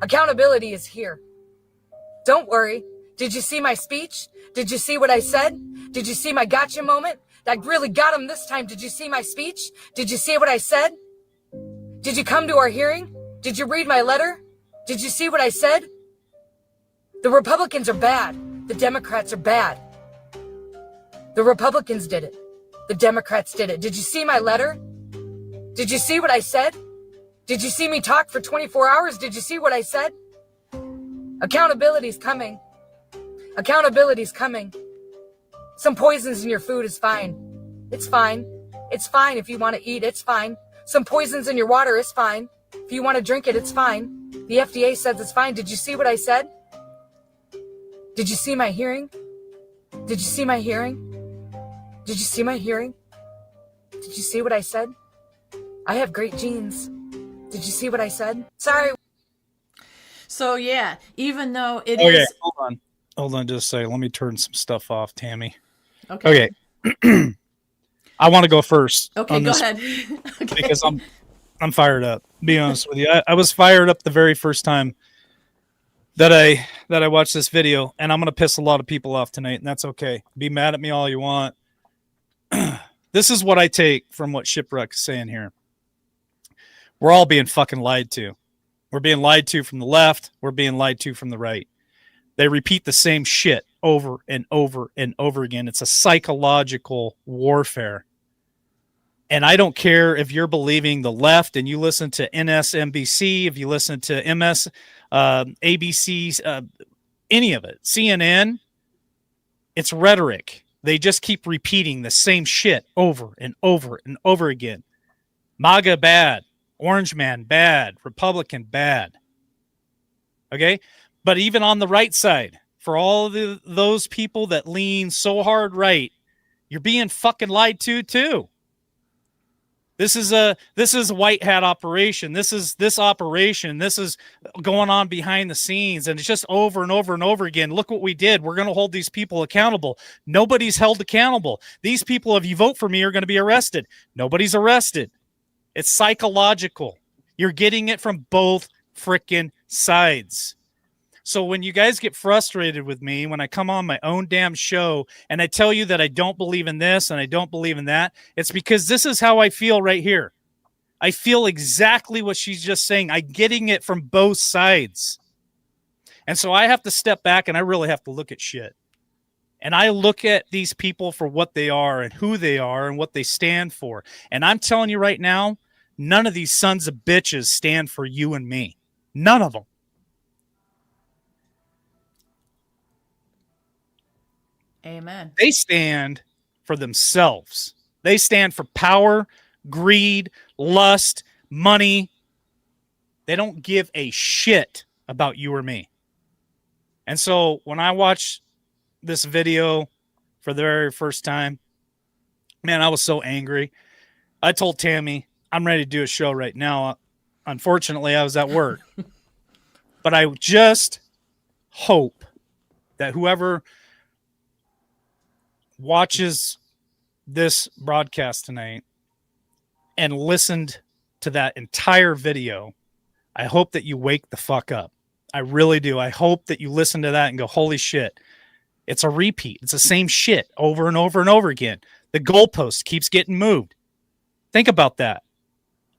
Accountability is here. Don't worry. Did you see my speech? Did you see what I said? Did you see my gotcha moment? I really got him this time. Did you see my speech? Did you see what I said? Did you come to our hearing? Did you read my letter? Did you see what I said? The Republicans are bad. The Democrats are bad. The Republicans did it. The Democrats did it. Did you see my letter? Did you see what I said? Did you see me talk for 24 hours? Did you see what I said? Accountability's coming. Accountability's coming. Some poisons in your food is fine. It's fine. It's fine if you want to eat. It's fine. Some poisons in your water is fine. If you want to drink it, it's fine. The FDA says it's fine. Did you see what I said? Did you see my hearing? Did you see my hearing? Did you see my hearing? Did you see what I said? I have great genes. Did you see what I said? Sorry. So yeah, even though it is. Okay, hold on just a second. Let me turn some stuff off, Tammy. Okay. I want to go first. Okay, go ahead. Okay. Because I'm fired up. Be honest with you, I was fired up the very first time that I watched this video, and I'm gonna piss a lot of people off tonight, and that's okay. Be mad at me all you want. This is what I take from what Shipwreck is saying here. We're all being fucking lied to. We're being lied to from the left. We're being lied to from the right. They repeat the same shit over and over and over again. It's a psychological warfare. And I don't care if you're believing the left and you listen to NSNBC, if you listen to MS, ABC, any of it, CNN, it's rhetoric. They just keep repeating the same shit over and over and over again. MAGA bad, Orange Man bad, Republican bad. Okay? But even on the right side, for all of those people that lean so hard right, you're being fucking lied to too. This is a white hat operation. This is going on behind the scenes, and it's just over and over and over again. Look what we did. We're going to hold these people accountable. Nobody's held accountable. These people, if you vote for me, are going to be arrested. Nobody's arrested. It's psychological. You're getting it from both frickin' sides. So when you guys get frustrated with me, when I come on my own damn show and I tell you that I don't believe in this and I don't believe in that, it's because this is how I feel right here. I feel exactly what she's just saying. I'm getting it from both sides. And so I have to step back and I really have to look at shit. And I look at these people for what they are and who they are and what they stand for. And I'm telling you right now, none of these sons of bitches stand for you and me. None of them. Amen. They stand for themselves. They stand for power, greed, lust, money. They don't give a shit about you or me. And so when I watched this video for the very first time, man, I was so angry. I told Tammy, I'm ready to do a show right now. Unfortunately, I was at work. But I just hope that whoever watches this broadcast tonight and listened to that entire video, I hope that you wake the fuck up. I really do. I hope that you listen to that and go, holy shit, it's a repeat. It's the same shit over and over and over again. The goalpost keeps getting moved. Think about that.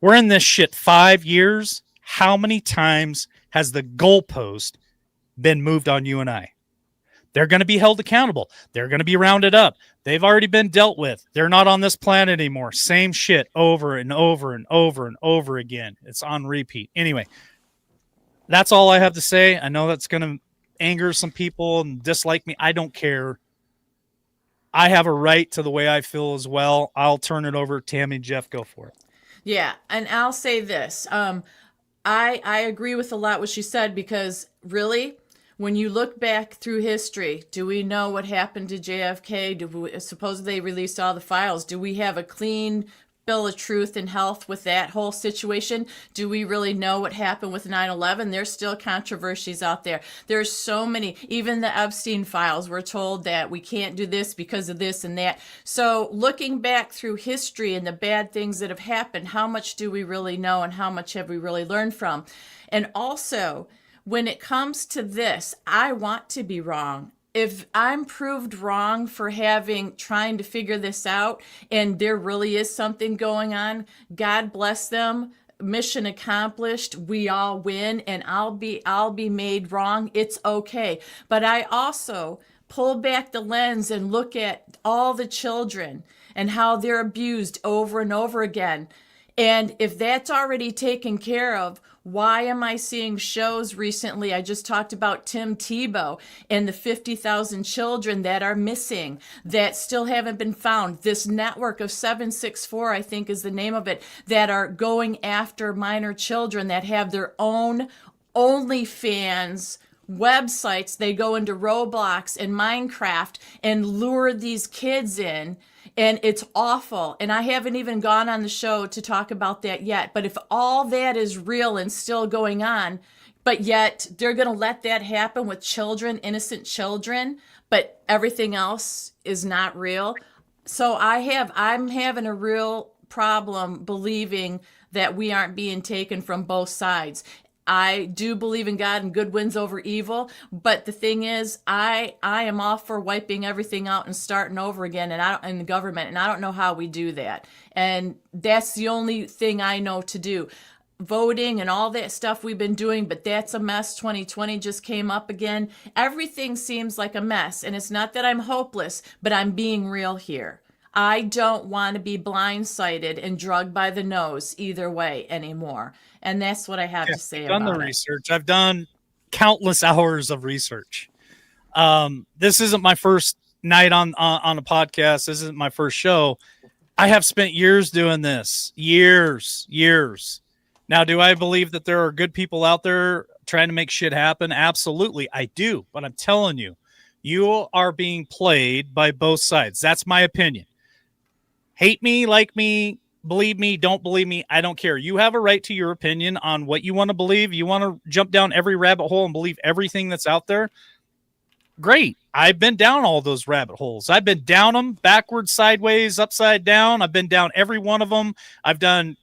We're in this shit 5 years. How many times has the goalpost been moved on you and I? They're going to be held accountable. They're going to be rounded up. They've already been dealt with. They're not on this planet anymore. Same shit over and over and over and over again. It's on repeat. Anyway, that's all I have to say. I know that's going to anger some people and dislike me. I don't care. I have a right to the way I feel as well. I'll turn it over. Tammy, Jeff, go for it. Yeah, and I'll say this. I agree with a lot what she said, because really, when you look back through history, do we know what happened to JFK? Suppose they released all the files. Do we have a clean bill of truth and health with that whole situation? Do we really know what happened with 9/11? There's still controversies out there. There's so many. Even the Epstein files, we're told that we can't do this because of this and that. So looking back through history and the bad things that have happened, how much do we really know and how much have we really learned from? And also, when it comes to this, I want to be wrong. If I'm proved wrong for trying to figure this out, and there really is something going on, God bless them. Mission accomplished. We all win, and I'll be made wrong. It's okay. But I also pull back the lens and look at all the children and how they're abused over and over again. And if that's already taken care of, why am I seeing shows recently? I just talked about Tim Tebow and the 50,000 children that are missing, that still haven't been found. This network of 764, I think is the name of it, that are going after minor children that have their own OnlyFans websites. They go into Roblox and Minecraft and lure these kids in. And it's awful. And I haven't even gone on the show to talk about that yet. But if all that is real and still going on, but yet they're going to let that happen with children, innocent children, but everything else is not real. So I'm having a real problem believing that we aren't being taken from both sides. I do believe in God and good wins over evil, but the thing is, I am all for wiping everything out and starting over again, in the government, and I don't know how we do that. And that's the only thing I know to do. Voting and all that stuff we've been doing, but that's a mess. 2020 just came up again. Everything seems like a mess, and it's not that I'm hopeless, but I'm being real here. I don't want to be blindsided and drugged by the nose either way anymore. And that's what I have to say I've done the about it. research. I've done countless hours of research. This isn't my first night on a podcast. This isn't my first show. I have spent years doing this. Years. Now, do I believe that there are good people out there trying to make shit happen? Absolutely, I do. But I'm telling you, you are being played by both sides. That's my opinion. Hate me, like me, believe me, don't believe me. I don't care. You have a right to your opinion on what you want to believe. You want to jump down every rabbit hole and believe everything that's out there. Great. I've been down all those rabbit holes. I've been down them backwards, sideways, upside down. I've been down every one of them. I've done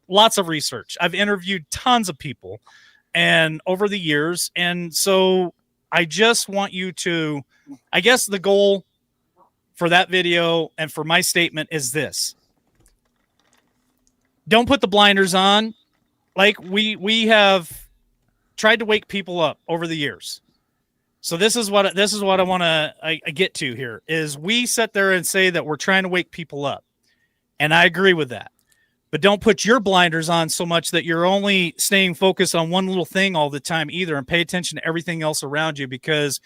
lots of research. I've interviewed tons of people and over the years. And so I just want you to, I guess the goal for that video and for my statement is this. Don't put the blinders on. Like we have tried to wake people up over the years. So this is what I want to get to here is we sit there and say that we're trying to wake people up. And I agree with that. But don't put your blinders on so much that you're only staying focused on one little thing all the time either, and pay attention to everything else around you, because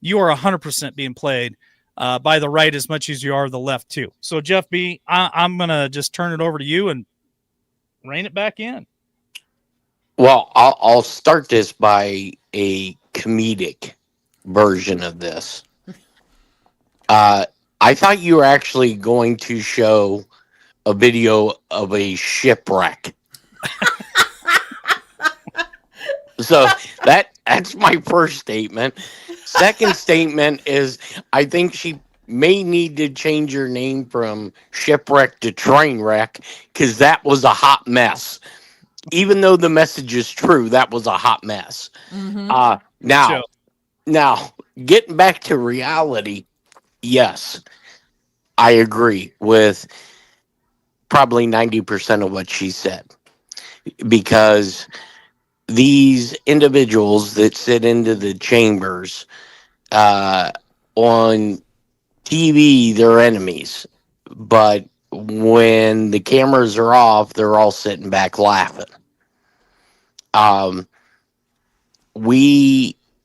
you are 100% being played by the right as much as you are the left too. So Jeff B, I'm going to just turn it over to you and rein it back in. Well, I'll start this by a comedic version of this. I thought you were actually going to show a video of a shipwreck. So that's my first statement. Second statement is I think she may need to change her name from shipwreck to train wreck, because that was a hot mess. Even though the message is true, that was a hot mess. Mm-hmm. Now, getting back to reality, yes, I agree with probably 90% of what she said, because these individuals that sit into the chambers on TV, they're enemies, but when the cameras are off, they're all sitting back laughing.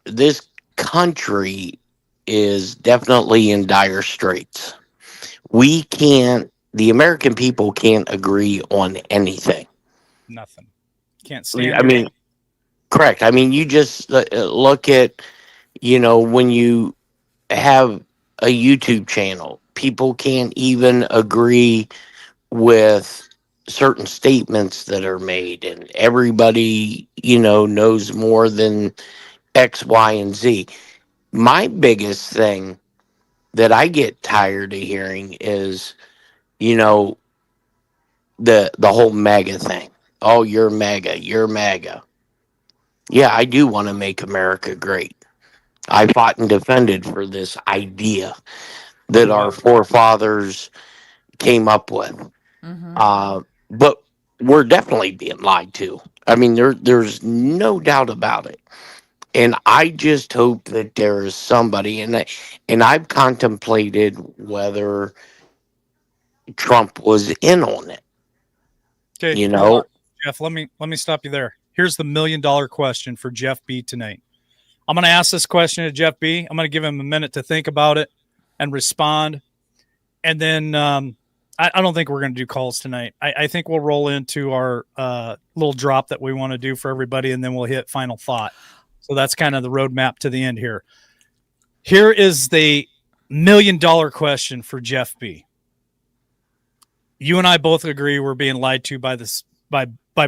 This country is definitely in dire straits. The American people can't agree on anything. Nothing. Can't stand. I mean, correct. I mean, you just look at, when you have a YouTube channel, people can't even agree with certain statements that are made, and everybody, knows more than X, Y, and Z. My biggest thing that I get tired of hearing is, the whole MAGA thing. Oh, you're MAGA. You're MAGA. Yeah, I do want to make America great. I fought and defended for this idea that our forefathers came up with. Mm-hmm. But we're definitely being lied to. I mean, there's no doubt about it. And I just hope that there is somebody, and I've contemplated whether Trump was in on it. Okay, hold on, Jeff, let me stop you there. Here's the $1 million question for Jeff B tonight. I'm going to ask this question to Jeff B. I'm going to give him a minute to think about it and respond. And then I don't think we're going to do calls tonight. I think we'll roll into our little drop that we want to do for everybody, and then we'll hit final thought. So that's kind of the roadmap to the end here. Here is the $1 million question for Jeff B. You and I both agree we're being lied to by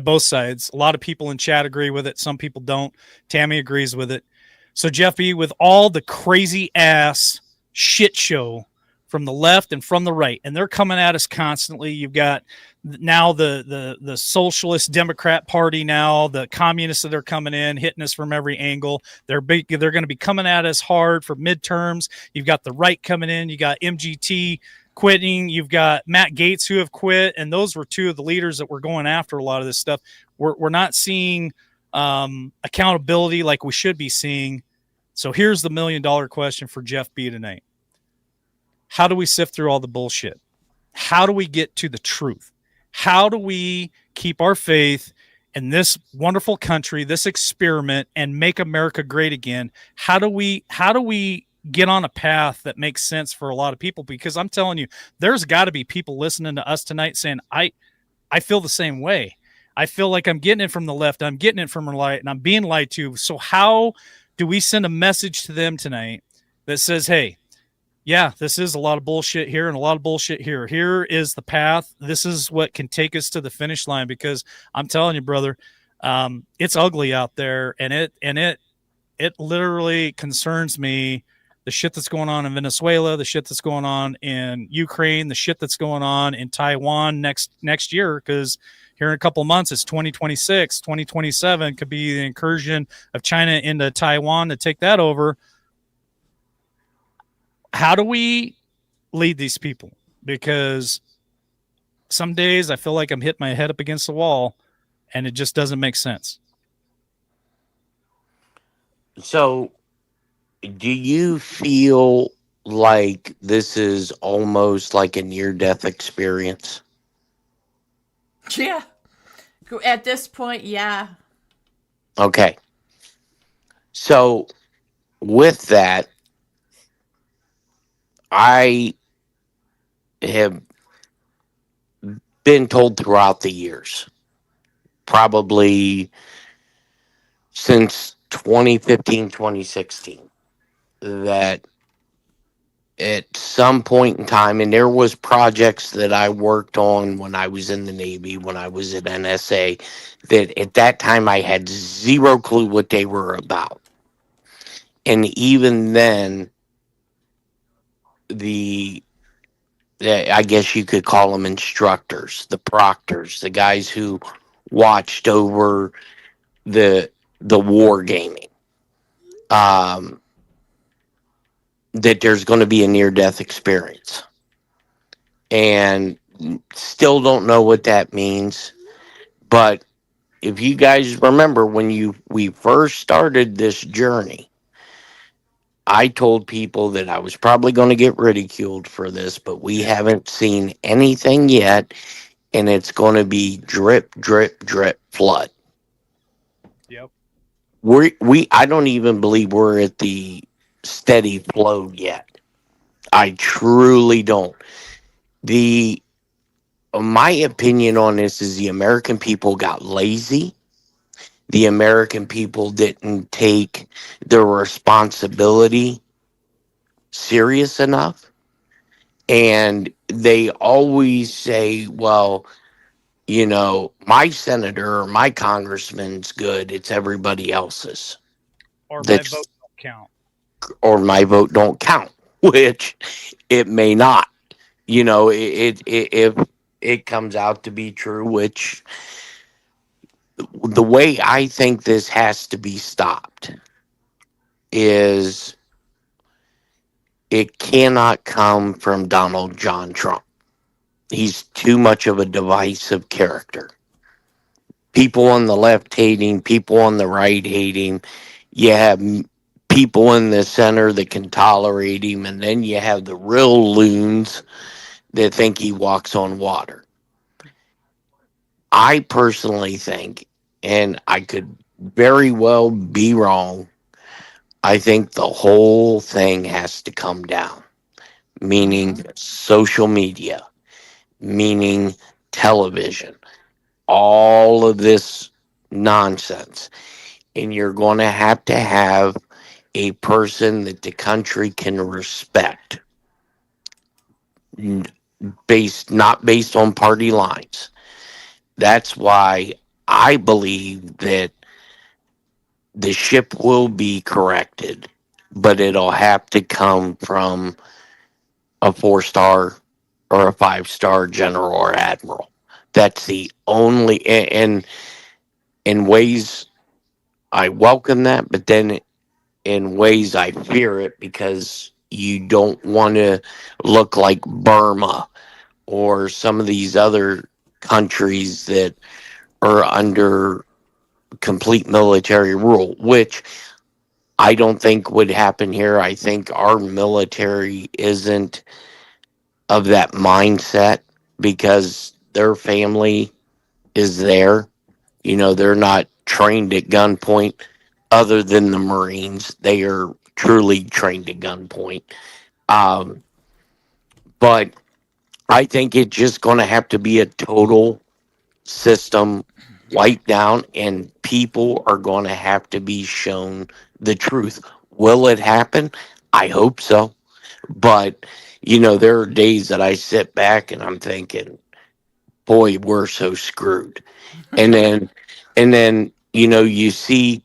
both sides. A lot of people in chat agree with it. Some people don't. Tammy agrees with it. So Jeff B, with all the crazy ass shit show from the left and from the right, and they're coming at us constantly. You've got now the Socialist Democrat Party, now the communists that are coming in, hitting us from every angle. They're going to be coming at us hard for midterms. You've got the right coming in. You got MGT quitting. You've got Matt Gaetz who have quit, and those were two of the leaders that were going after a lot of this stuff. We're not seeing accountability like we should be seeing. So here's the $1 million question for Jeff B tonight. How do we sift through all the bullshit? how do we get to the truth? How do we keep our faith in this wonderful country, this experiment, and make America great again? How do we get on a path that makes sense for a lot of people? Because I'm telling you, there's got to be people listening to us tonight saying, I feel the same way. I feel like I'm getting it from the left, I'm getting it from the right, and I'm being lied to. So how do we send a message to them tonight that says, hey, yeah, this is a lot of bullshit here and a lot of bullshit here. Here is the path. This is what can take us to the finish line, because I'm telling you, brother, it's ugly out there, and it literally concerns me. The shit that's going on in Venezuela, the shit that's going on in Ukraine, the shit that's going on in Taiwan next year, because here in a couple of months, it's 2026, 2027 could be the incursion of China into Taiwan to take that over. How do we lead these people? Because some days I feel like I'm hitting my head up against the wall, and it just doesn't make sense. So, do you feel like this is almost like a near-death experience? Yeah. At this point, yeah. Okay. So, with that, I have been told throughout the years, probably since 2015, 2016, that at some point in time, and there was projects that I worked on when I was in the Navy, when I was at NSA, that at that time I had zero clue what they were about. And even then, I guess you could call them instructors, the proctors, the guys who watched over the war gaming, that there's going to be a near-death experience. And still don't know what that means. But if you guys remember when we first started this journey, I told people that I was probably going to get ridiculed for this, but we haven't seen anything yet, and it's going to be drip, drip, drip, flood. Yep. I don't even believe we're at the steady flow yet. I truly don't. My opinion on this is the American people got lazy. The American people didn't take their responsibility serious enough. And they always say, well, my senator or my congressman's good. It's everybody else's. Or my vote don't count. Or my vote don't count, which it may not. If it comes out to be true, which the way I think this has to be stopped is it cannot come from Donald John Trump. He's too much of a divisive character. People on the left hate him, people on the right hate him. You have people in the center that can tolerate him, and then you have the real loons that think he walks on water. I personally think, and I could very well be wrong, I think the whole thing has to come down, meaning social media, meaning television, all of this nonsense. And you're going to have a person that the country can respect, not based on party lines. That's why I believe that the ship will be corrected, but it'll have to come from a 4-star or a 5-star general or admiral. That's the only, and in ways I welcome that, but then in ways I fear it, because you don't want to look like Burma or some of these other countries that are under complete military rule, which I don't think would happen here. I think our military isn't of that mindset because their family is there. You know, they're not trained at gunpoint other than the Marines. They are truly trained at gunpoint. Um, but I think it's just going to have to be a total system wipe down, and people are going to have to be shown the truth. Will it happen? I hope so. But, you know, there are days that I sit back and I'm thinking, boy, we're so screwed. And then, you know, you see,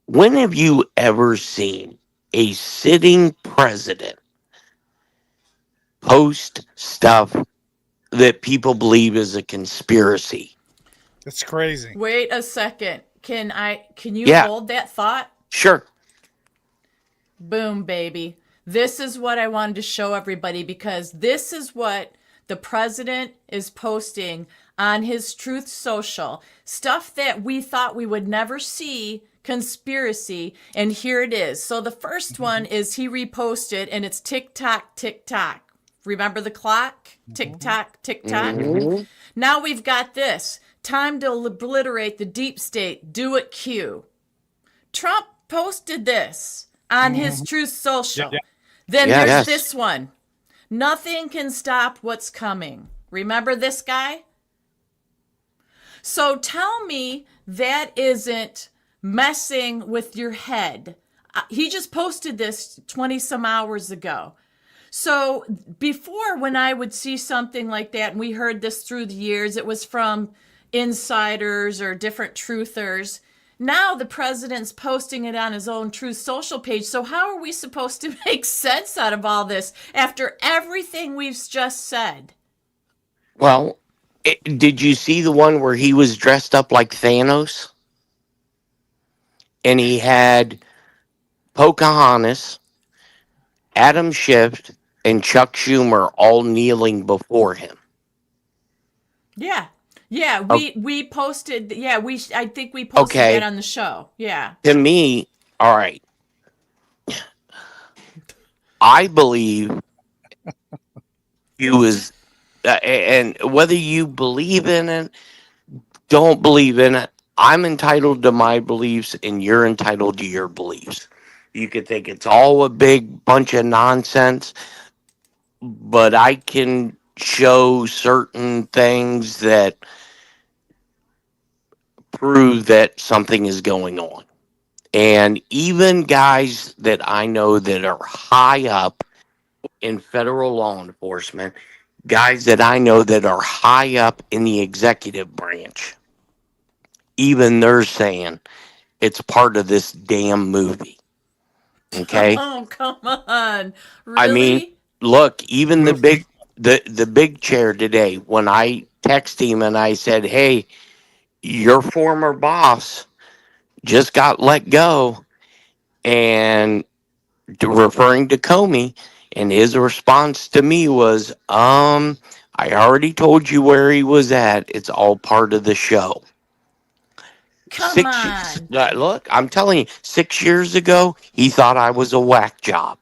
when have you ever seen a sitting president post stuff that people believe is a conspiracy? It's crazy. Wait a second. Can you Yeah, hold that thought? sure. Boom, baby. This is what I wanted to show everybody because this is what the president is posting on his Truth Social. Stuff that we thought we would never see, conspiracy, and here it is. So the first one is he reposted and it's tick tock, tick tock. Remember the clock? Tick tock, tick tock. Mhm. Now we've got this. Time to obliterate the deep state. Do it Q. Trump posted this on his Truth Social. Yeah. Then Yes. there's this one. Nothing can stop what's coming. Remember this guy? So tell me that isn't messing with your head. He just posted this 20 some hours ago. So before, when I would see something like that, and we heard this through the years, it was from insiders or different truthers. Now the president's posting it on his own Truth Social page. So how are we supposed to make sense out of all this after everything we've just said? Well, did you see the one where he was dressed up like Thanos? And he had Pocahontas, Adam Schiff, and Chuck Schumer all kneeling before him. Yeah. Yeah, Oh, we posted, yeah, I think we posted that okay. on the show. Yeah. To me, all right. I believe he was, and whether you believe in it, don't believe in it, I'm entitled to my beliefs, and you're entitled to your beliefs. You could think it's all a big bunch of nonsense, but I can show certain things that prove that something is going on. And even guys that I know that are high up in federal law enforcement, guys that I know that are high up in the executive branch, even they're saying it's part of this damn movie. Okay? Oh, come on. I mean, Really? look, even Movie. the big chair today, when I text him and I said, "Hey, your former boss just got let go," and referring to Comey, and his response to me was, I already told you where he was at. It's all part of the show." Come on. Look, I'm telling you, 6 years ago, he thought I was a whack job.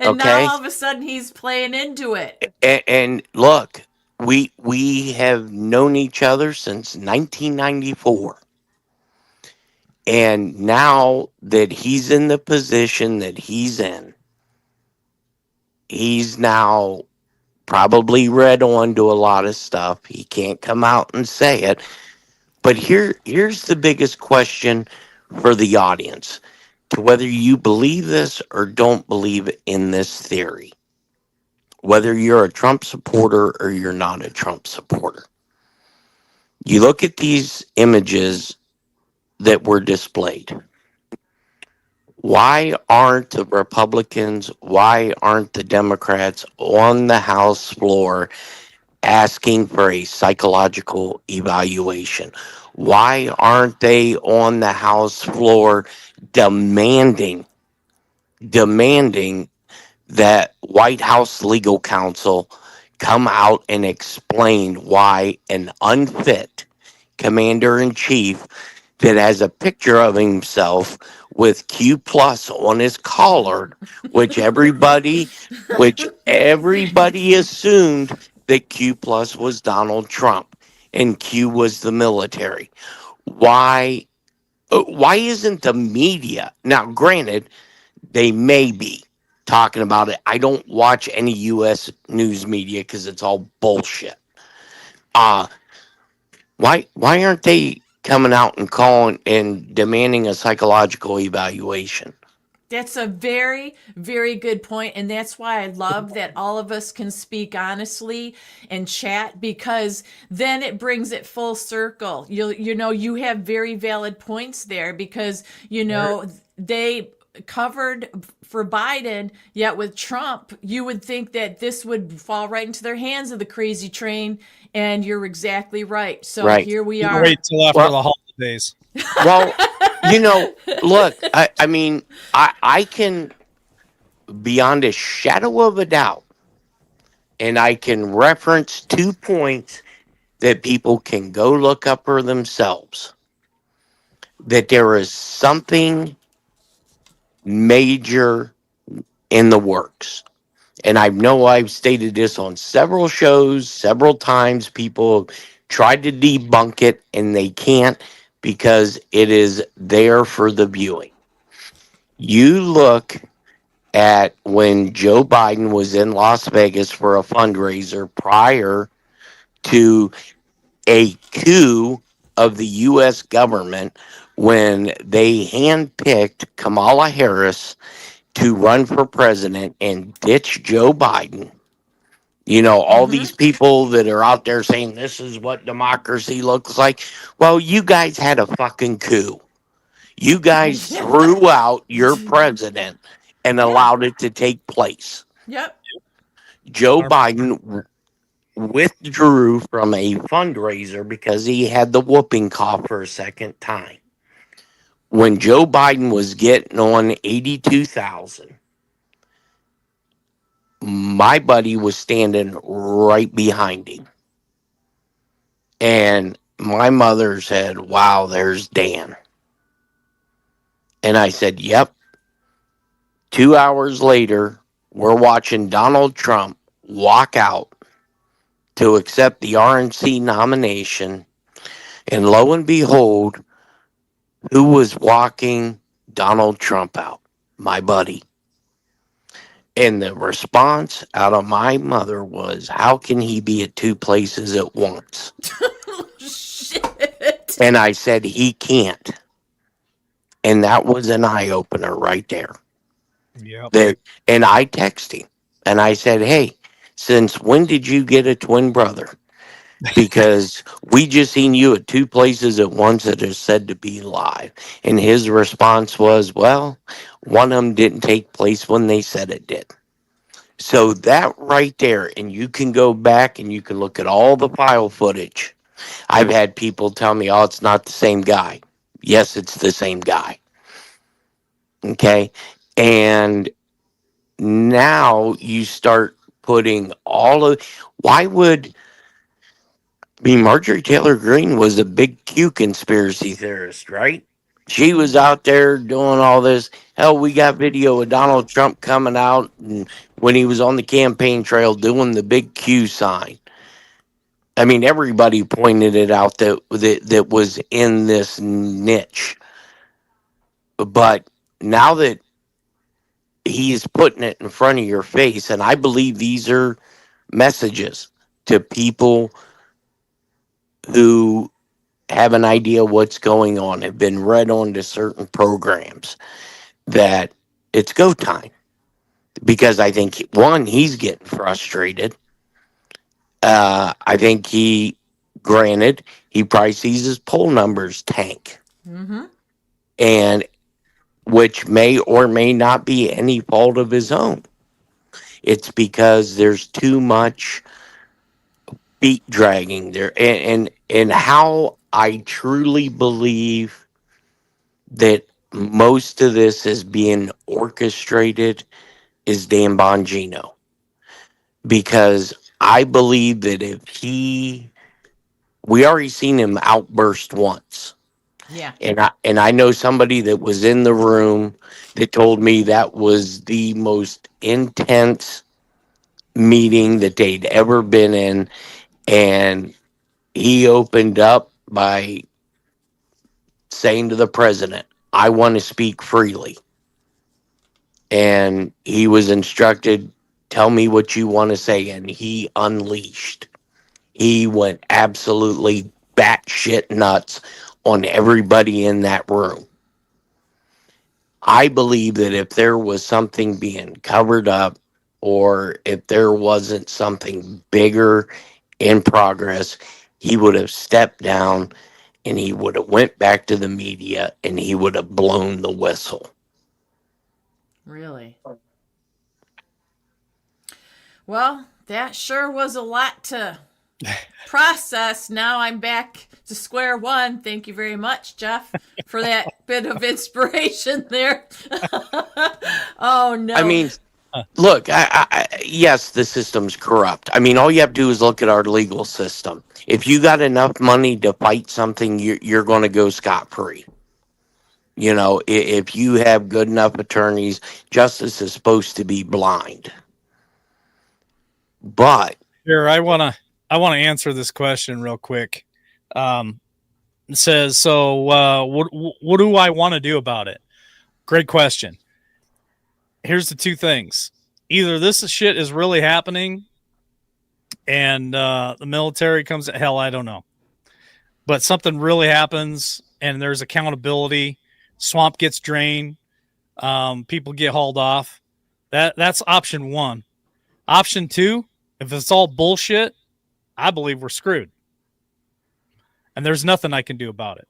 And now Okay, all of a sudden he's playing into it. and look, we have known each other since 1994. And now that he's in the position that he's in, he's now probably read on to a lot of stuff. He can't come out and say it. But here's the biggest question for the audience, to whether you believe this or don't believe in this theory, whether you're a Trump supporter or you're not a Trump supporter. You look at these images that were displayed. Why aren't the Republicans, why aren't the Democrats on the House floor asking for a psychological evaluation? Why aren't they on the House floor demanding that White House legal counsel come out and explain why an unfit commander in chief that has a picture of himself with Q plus on his collar, which everybody assumed that Q plus was Donald Trump and Q was the military. Why isn't the media now? Granted, they may be talking about it. I don't watch any U.S. news media because it's all bullshit. Uh why aren't they coming out and calling and demanding a psychological evaluation? That's a very, very good point. And that's why I love that all of us can speak honestly and chat, because then it brings it full circle. You have very valid points there, because, they covered for Biden, yet with Trump, you would think that this would fall right into their hands of the crazy train. And you're exactly right. So Right. here we are. Wait till after Well- the holidays. Well, look, I mean, I can, beyond a shadow of a doubt, and I can reference 2 points that people can go look up for themselves, that there is something major in the works. And I know I've stated this on several shows, several times. People tried to debunk it, and they can't, because it is there for the viewing. You look at when Joe Biden was in Las Vegas for a fundraiser prior to a coup of the U.S. government, when they handpicked Kamala Harris to run for president and ditch Joe Biden. All these people that are out there saying this is what democracy looks like. Well, you guys had a fucking coup. You guys threw out your president and allowed it to take place. Yep. Joe Biden withdrew from a fundraiser because he had the whooping cough for a second time. When Joe Biden was getting on 82,000, my buddy was standing right behind him. And my mother said, "Wow, there's Dan." And I said, "Yep." 2 hours later, we're watching Donald Trump walk out to accept the RNC nomination. And lo and behold, who was walking Donald Trump out? My buddy. And the response out of my mother was, "How can he be at 2 places at once?" Shit. And I said, "He can't." And that was an eye opener right there. Yep. And I texted him and I said, "Hey, since when did you get a twin brother? Because we just seen you at 2 places at once that are said to be live." And his response was, "Well, one of them didn't take place when they said it did." So that right there, and you can go back and you can look at all the file footage. I've had people tell me, "Oh, it's not the same guy." Yes, it's the same guy. Okay. And now you start putting why would Marjorie Taylor Greene was a big Q conspiracy theorist, right? She was out there doing all this. Hell, we got video of Donald Trump coming out and when he was on the campaign trail doing the big Q sign. I mean, everybody pointed it out that was in this niche. But now that he's putting it in front of your face, and I believe these are messages to people who have an idea what's going on, have been read on to certain programs, that it's go time. Because I think, one, he's getting frustrated. I think granted, he probably sees his poll numbers tank. And which may or may not be any fault of his own. It's because there's too much feet dragging there. And how I truly believe that most of this is being orchestrated is Dan Bongino. Because I believe that we already seen him outburst once. Yeah. And I know somebody that was in the room that told me that was the most intense meeting that they'd ever been in, and he opened up by saying to the president, I want to speak freely. And he was instructed, tell me what you want to say. And he unleashed. He went absolutely batshit nuts on everybody in that room. I believe that if there was something being covered up, or if there wasn't something bigger in progress, he would have stepped down and he would have went back to the media and he would have blown the whistle. Really? Well, that sure was a lot to process. Now I'm back to square one. Thank you very much, Jeff, for that bit of inspiration there. Oh, no. I mean, look, yes, the system's corrupt. I mean, all you have to do is look at our legal system. If you got enough money to fight something, you're going to go scot-free. You know, if you have good enough attorneys, justice is supposed to be blind. But Here, I wanna answer this question real quick. It says, so what do I want to do about it? Great question. Here's the two things: either this shit is really happening, and the military comes. Hell, I don't know, but something really happens, and there's accountability. Swamp gets drained. People get hauled off. That's option one. Option two, if it's all bullshit, I believe we're screwed. And there's nothing I can do about it.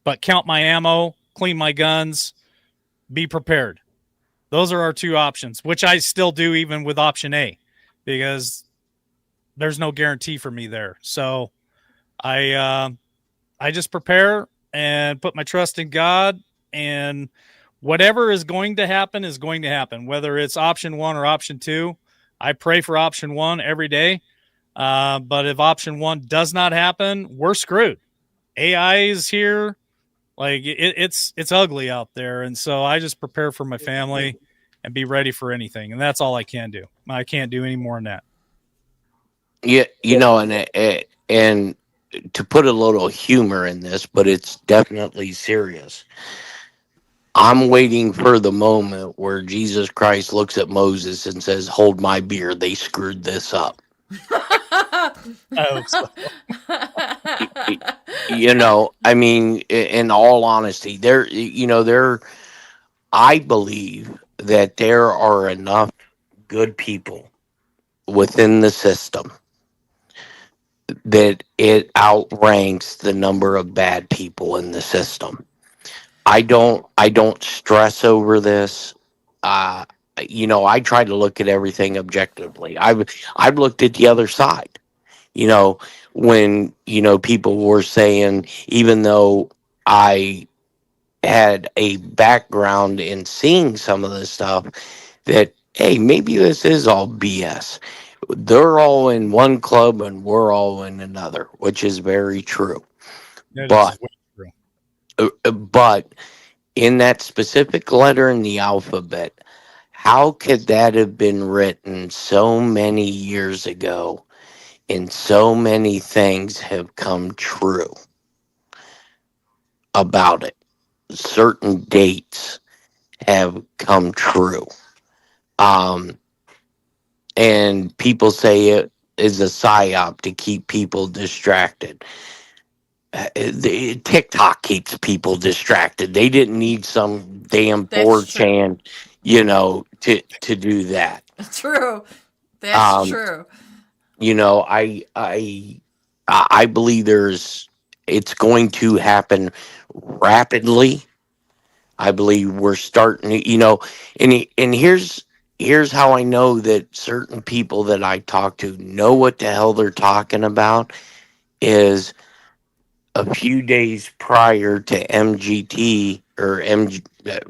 But count my ammo, clean my guns, be prepared. Those are our two options, which I still do even with option A, because there's no guarantee for me there. So I just prepare and put my trust in God, and whatever is going to happen is going to happen, whether it's option one or option two. I pray for option one every day. But if option one does not happen, we're screwed. AI is here. Like it's ugly out there. And so I just prepare for my family and be ready for anything. And that's all I can do. I can't do any more than that. yeah, you know, and to put a little humor in this, but it's definitely serious. I'm waiting for the moment where Jesus Christ looks at Moses and says, hold my beer. They screwed this up. I hope so. You know, I mean, in all honesty, I believe that there are enough good people within the system that it outranks the number of bad people in the system. I don't stress over this. Uh, I try to look at everything objectively. I've looked at the other side. You know, when people were saying, even though I had a background in seeing some of this stuff, that hey, maybe this is all BS. They're all in one club and we're all in another, which is very true. That But is way true. but in that specific letter in the alphabet, how could that have been written so many years ago and so many things have come true about it? Certain dates have come true. And people say it is a psyop to keep people distracted. TikTok keeps people distracted. They didn't need some damn That's true. 4chan, to do that. True. That's Um, true. I believe it's going to happen rapidly. I believe we're starting to, and here's how I know that certain people that I talk to know what the hell they're talking about is a few days prior to MGT or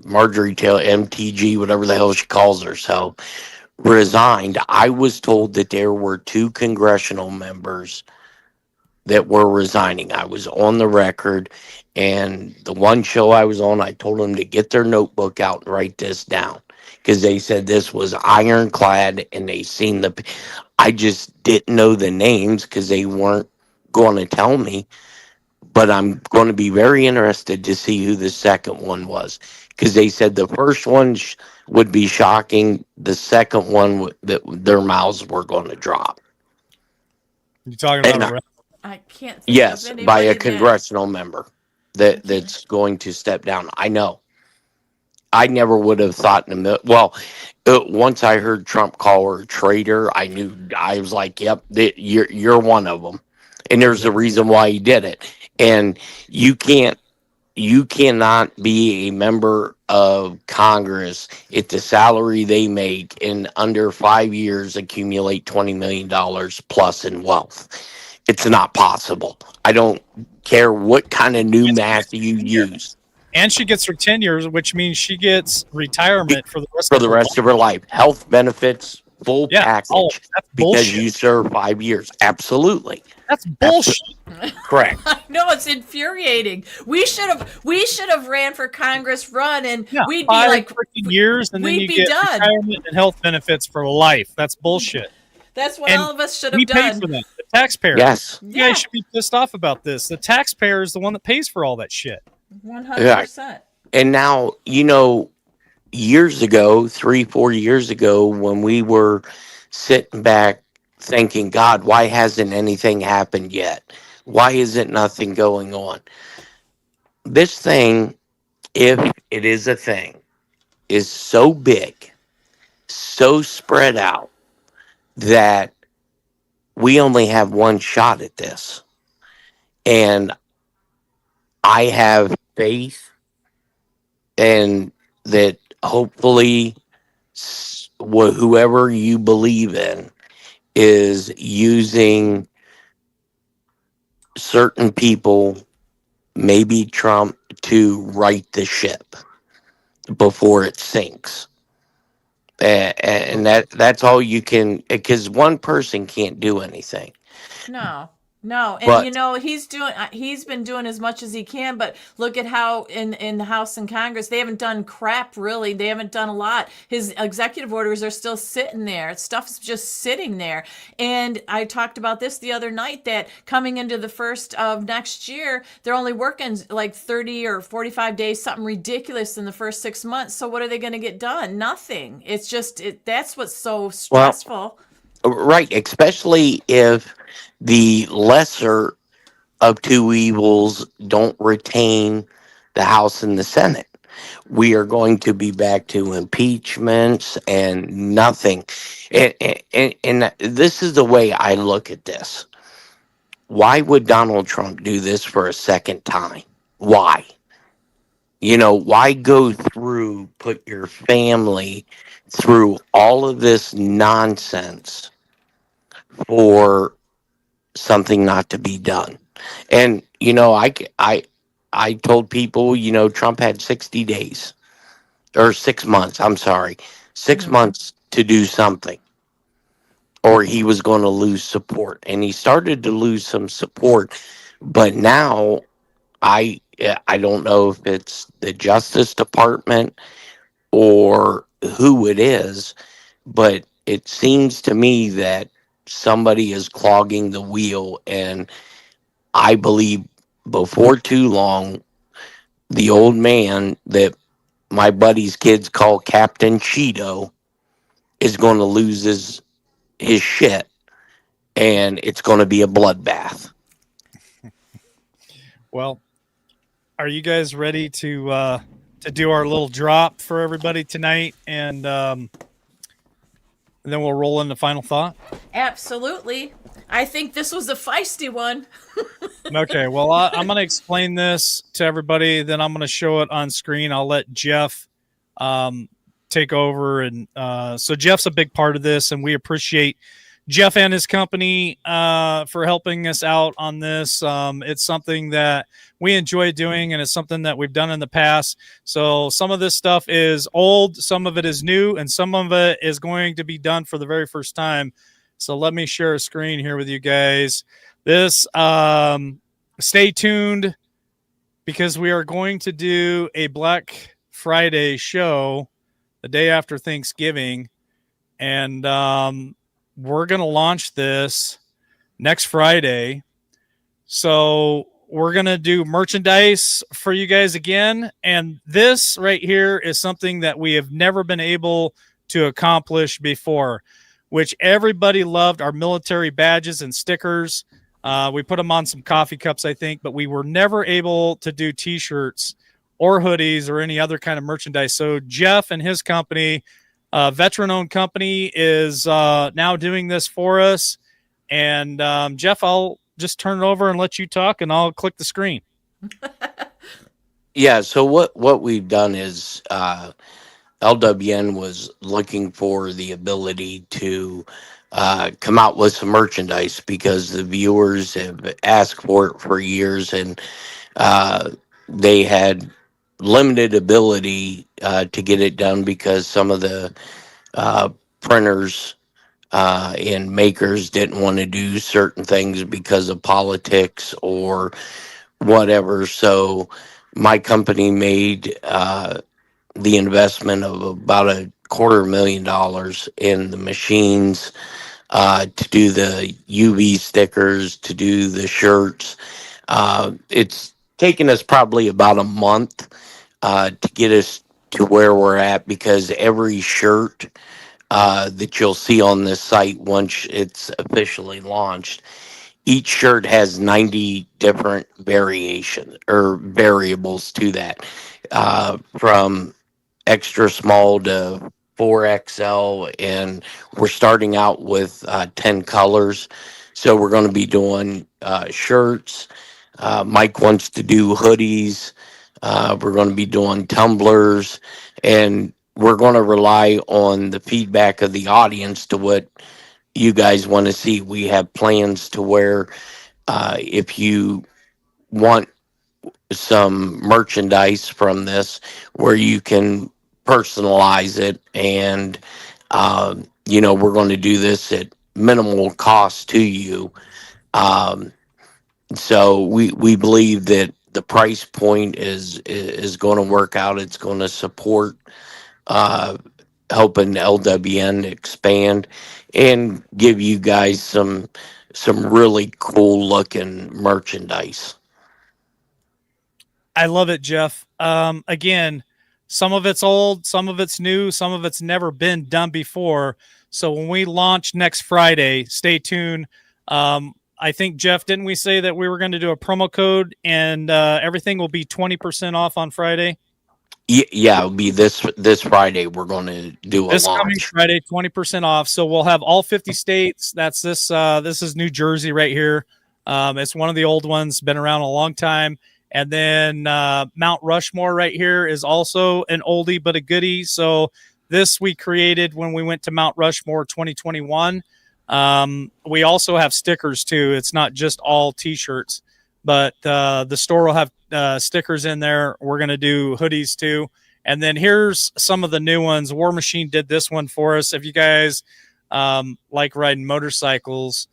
Marjorie Taylor, MTG, whatever the hell she calls herself, resigned. I was told that there were 2 congressional members that were resigning. I was on the record, And the one show I was on, I told them to get their notebook out and write this down because they said this was ironclad and they seen the. I just didn't know the names because they weren't going to tell me. But I'm going to be very interested to see who the second one was because they said the first one would be shocking. The second one that their mouths were going to drop. You talking And about a rep? I can't think yes, of by anybody a congressional member that's going to step down. I know. I never would have thought in a minute. Well, once I heard Trump call her a traitor, I knew. I was like, "Yep, you're one of them," and there's a reason why he did it. And you cannot be a member of Congress at the salary they make in under 5 years accumulate $20 million plus in wealth. It's not possible. I don't care what kind of new math you use. And she gets her tenure, which means she gets retirement for the rest For of the her rest life. of her life, health benefits, full package, That's because bullshit. you serve 5 years. Absolutely, That's bullshit. correct. I know, it's infuriating. We should have ran for Congress, and Yeah, we'd be 5 like freaking years, and then we'd you be get done. retirement and health benefits for life. That's bullshit. That's what And all of us should we have pay done. for that. The taxpayer. Yes, You guys should be pissed off about this. The taxpayer is the one that pays for all that shit. 100%. and now years ago, 3-4 years ago, when we were sitting back thinking, God, why hasn't anything happened yet? Why isn't nothing going on? This thing, if it is a thing, is so big, so spread out that we only have one shot at this. And I have faith and that hopefully whoever you believe in is using certain people, maybe Trump, to right the ship before it sinks. And that's all you can, because one person can't do anything. No, and But he's been doing as much as he can, but look at how in the House and Congress they haven't done crap really. They haven't done a lot. His executive orders are still sitting there. Stuff's just sitting there. And I talked about this the other night that coming into the first of next year, they're only working like 30 or 45 days, something ridiculous in the first 6 months. So what are they going to get done? Nothing. It's just that's what's so stressful. right, especially if the lesser of two evils don't retain the House and the Senate. We are going to be back to impeachments and nothing. And this is the way I look at this. Why would Donald Trump do this for a second time? Why? Why go through, put your family through all of this nonsense for something not to be done? And I told people, Trump had 60 days or 6 months. I'm sorry, 6 months to do something, or he was going to lose support, and he started to lose some support. But now, I don't know if it's the Justice Department or who it is, but it seems to me that somebody is clogging the wheel, and I believe before too long, the old man that my buddy's kids call Captain Cheeto is going to lose his shit, and it's going to be a bloodbath. Well, are you guys ready to do our little drop for everybody tonight, and then we'll roll in the final thought? Absolutely. I think this was a feisty one. Okay, well, I'm going to explain this to everybody, then I'm going to show it on screen. I'll let Jeff take over. And so Jeff's a big part of this, and we appreciate Jeff and his company for helping us out on this. It's something that we enjoy doing, and it's something that we've done in the past. So some of this stuff is old, some of it is new, and some of it is going to be done for the very first time. So let me share a screen here with you guys. This, stay tuned, because we are going to do a Black Friday show the day after Thanksgiving. And we're going to launch this next Friday. So we're going to do merchandise for you guys again. And this right here is something that we have never been able to accomplish before, which everybody loved, our military badges and stickers. We put them on some coffee cups, I think, but we were never able to do t-shirts or hoodies or any other kind of merchandise. So Jeff and his company, veteran-owned company, is now doing this for us. And Jeff, I'll just turn it over and let you talk, and I'll click the screen. Yeah. So what we've done is LWN was looking for the ability to come out with some merchandise because the viewers have asked for it for years, and they had limited ability to get it done because some of the printers and makers didn't want to do certain things because of politics or whatever. So my company made the investment of about $250,000 in the machines to do the UV stickers, to do the shirts. It's taken us probably about a month to get us to where we're at, because every shirt that you'll see on this site once it's officially launched, each shirt has 90 different variations or variables to that, from extra small to 4XL, and we're starting out with 10 colors. So we're going to be doing shirts. Mike wants to do hoodies. We're going to be doing tumblers, and we're going to rely on the feedback of the audience to what you guys want to see. We have plans to where if you want some merchandise from this, where you can personalize it, and we're going to do this at minimal cost to you. Um, so we believe that the price point is going to work out. It's going to support uh, helping LWN expand and give you guys some really cool looking merchandise. I love it, Jeff. Again, some of it's old, some of it's new, some of it's never been done before. So when we launch next Friday, stay tuned. I think, Jeff, didn't we say that we were going to do a promo code and everything will be 20% off on Friday? Yeah, it'll be this Friday. We're going to do a This coming launch. Friday, 20% off. So we'll have all 50 states. That's this. This is New Jersey right here. It's one of the old ones, been around a long time. And then Mount Rushmore right here is also an oldie but a goodie. So this we created when we went to Mount Rushmore 2021. We also have stickers too. It's not just all T-shirts, but the store will have stickers in there. We're going to do hoodies too. And then here's some of the new ones. War Machine did this one for us. If you guys like riding motorcycles,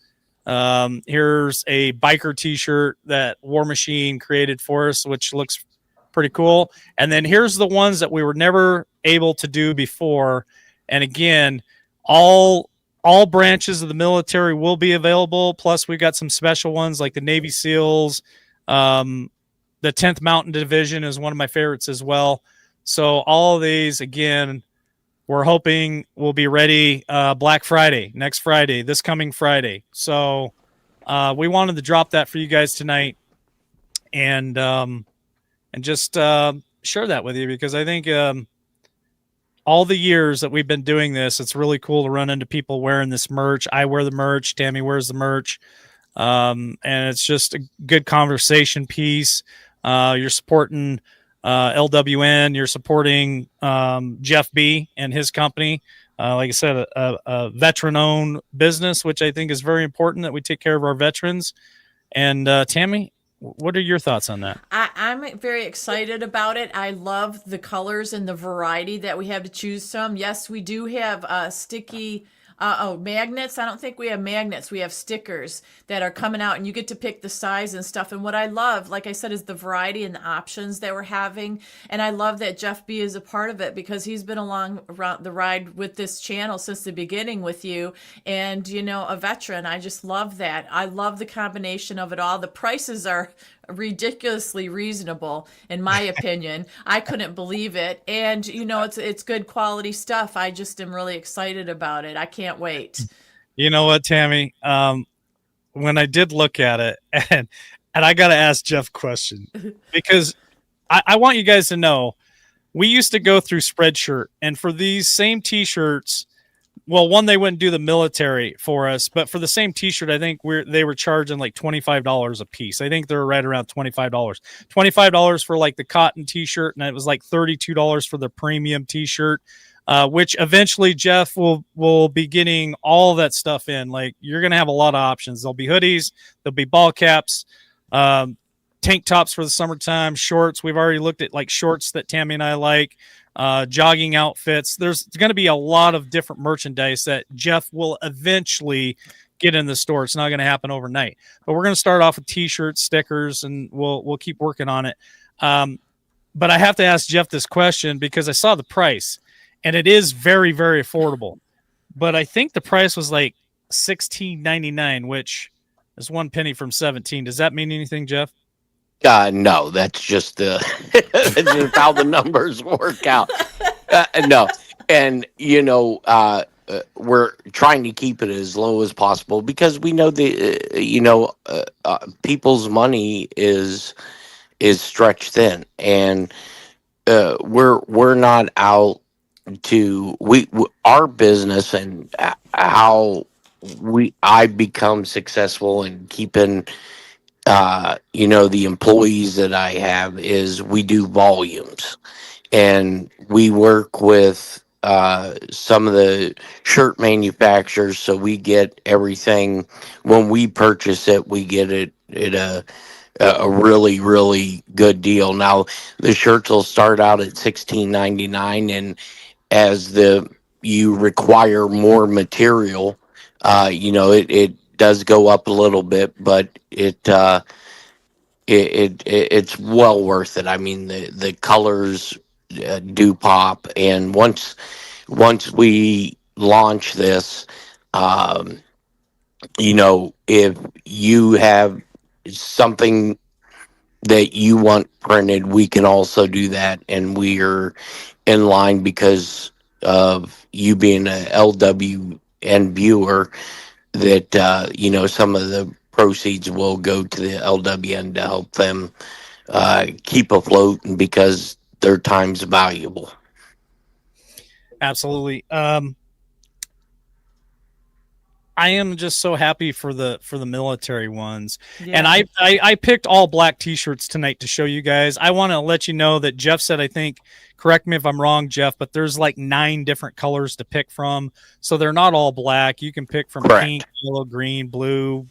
here's a biker t-shirt that War Machine created for us, which looks pretty cool. And then here's the ones that we were never able to do before. And again, all branches of the military will be available. Plus we got some special ones like the Navy SEALs. The 10th Mountain Division is one of my favorites as well. So all of these, again, we're hoping will be ready Black Friday, next Friday, this coming Friday. So we wanted to drop that for you guys tonight, and just share that with you, because I think all the years that we've been doing this, it's really cool to run into people wearing this merch. I wear the merch. Tammy wears the merch. And it's just a good conversation piece. You're supporting LWN, you're supporting Jeff B and his company. Like I said, a veteran-owned business, which I think is very important that we take care of our veterans. And Tammy, what are your thoughts on that? I'm very excited about it. I love the colors and the variety that we have to choose from. Yes, we do have sticky Magnets. I don't think we have magnets. We have stickers that are coming out, and you get to pick the size and stuff. And what I love, like I said, is the variety and the options that we're having. And I love that Jeff B is a part of it because he's been along the ride with this channel since the beginning with you, and a veteran. I just love that. I love the combination of it all. The prices are ridiculously reasonable in my opinion. I couldn't believe it, and it's good quality stuff. I just am really excited about it. I can't wait. You know what, Tammy? When I did look at it, and I got to ask Jeff a question because I want you guys to know we used to go through Spreadshirt, and for these same T-shirts, well, one, they wouldn't do the military for us, but for the same T-shirt, I think they were charging like $25 a piece. I think they're right around $25. $25 for like the cotton T-shirt, and it was like $32 for the premium T-shirt, which eventually Jeff will be getting all that stuff in. Like, you're gonna have a lot of options. There'll be hoodies, there'll be ball caps, tank tops for the summertime, shorts. We've already looked at like shorts that Tammy and I like. Jogging outfits. There's going to be a lot of different merchandise that Jeff will eventually get in the store. It's not going to happen overnight, but we're going to start off with T-shirts, stickers, and we'll keep working on it. But I have to ask Jeff this question because I saw the price, and it is very, very affordable. But I think the price was like $16.99, which is 1 penny from 17. Does that mean anything, Jeff? No, that's just that's just how the numbers work out. No, and we're trying to keep it as low as possible because we know people's money is stretched thin, and we're not out to our business and how I become successful in keeping the employees that I have is we do volumes, and we work with some of the shirt manufacturers. So we get everything when we purchase it, we get it at a really, really good deal. Now the shirts will start out at $16.99, and as you require more material, it does go up a little bit, but it's well worth it. I mean, the colors do pop, and once we launch this, if you have something that you want printed, we can also do that, and we are in line because of you being a LWN viewer. That some of the proceeds will go to the LWN to help them keep afloat, and because their time's valuable. Absolutely. I am just so happy for the military ones. Yeah. And I picked all black T-shirts tonight to show you guys. I want to let you know that Jeff said, I think, correct me if I'm wrong, Jeff, but there's like 9 different colors to pick from. So they're not all black. You can pick from Correct. Pink, yellow, green, blue,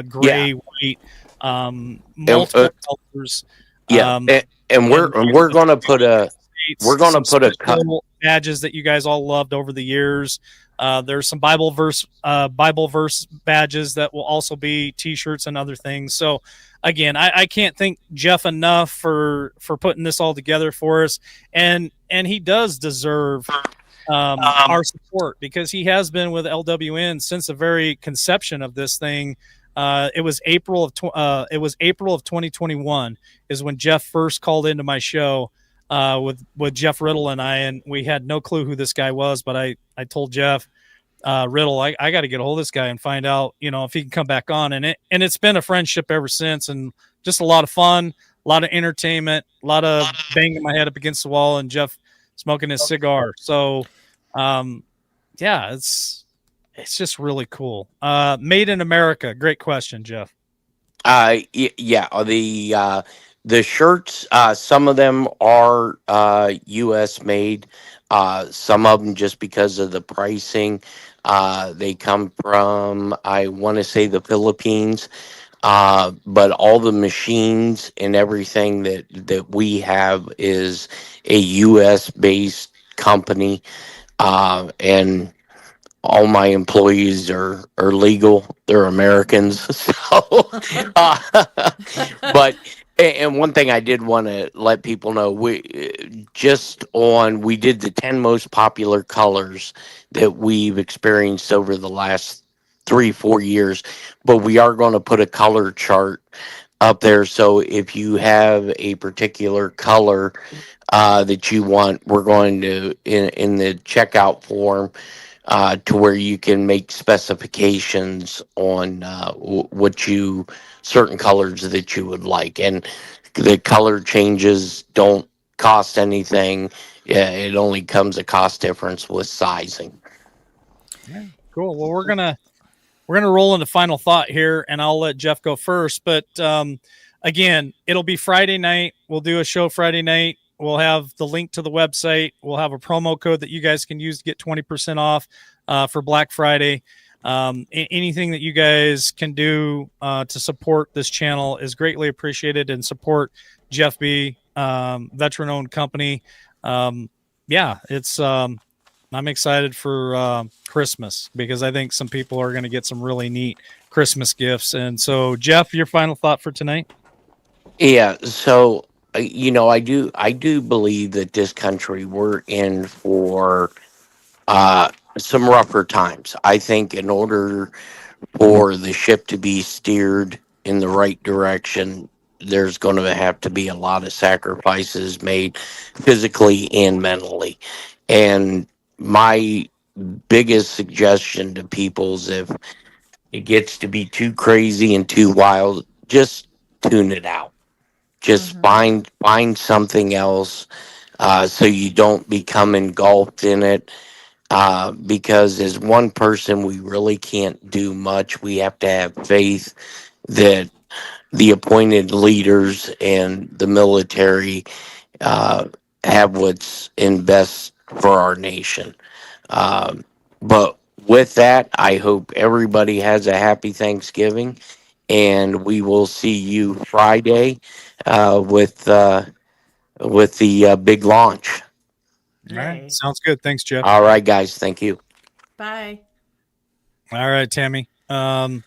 gray, white, multiple colors. Yeah. And we're going to put a badges that you guys all loved over the years. There's some Bible verse badges that will also be T-shirts and other things. So again, I can't thank Jeff enough for putting this all together for us, and he does deserve our support because he has been with LWN since the very conception of this thing. It was April of 2021 is when Jeff first called into my show with Jeff Riddle and I, and we had no clue who this guy was, but I told Jeff Riddle, I got to get a hold of this guy and find out, if he can come back on, and it's been a friendship ever since, and just a lot of fun, a lot of entertainment, a lot of banging my head up against the wall, and Jeff smoking his cigar. So, yeah, it's just really cool. Made in America. Great question, Jeff. Yeah, the shirts, some of them are U.S. made. Some of them, just because of the pricing, they come from, I want to say, the Philippines. But all the machines and everything that we have is a U.S. based company. And all my employees are legal. They're Americans. So, uh, but and one thing I did want to let people know, we did the 10 most popular colors that we've experienced over the last 3-4 years, but we are going to put a color chart up there. So if you have a particular color that you want, we're going to in the checkout form to where you can make specifications on what you certain colors that you would like, and the color changes don't cost anything. Yeah, it only comes a cost difference with sizing. Yeah, cool. Well, we're gonna roll into final thought here, and I'll let Jeff go first. But again, it'll be Friday night. We'll do a show Friday night. We'll have the link to the website. We'll have a promo code that you guys can use to get 20% off for Black Friday. Anything that you guys can do to support this channel is greatly appreciated, and support Jeff B, veteran-owned company. Yeah, it's I'm excited for Christmas, because I think some people are going to get some really neat Christmas gifts. And so, Jeff, your final thought for tonight? Yeah, so I do believe that this country, we're in for some rougher times. I think in order for the ship to be steered in the right direction, there's going to have to be a lot of sacrifices made physically and mentally. And my biggest suggestion to people is, if it gets to be too crazy and too wild, just tune it out. Just find something else, so you don't become engulfed in it. Because as one person, we really can't do much. We have to have faith that the appointed leaders and the military uh, have what's in best for our nation. But with that, I hope everybody has a happy Thanksgiving, and we will see you Friday with the big launch. All right. Yay. Sounds good. Thanks, Jeff. All right, guys. Thank you. Bye. All right, Tammy. Been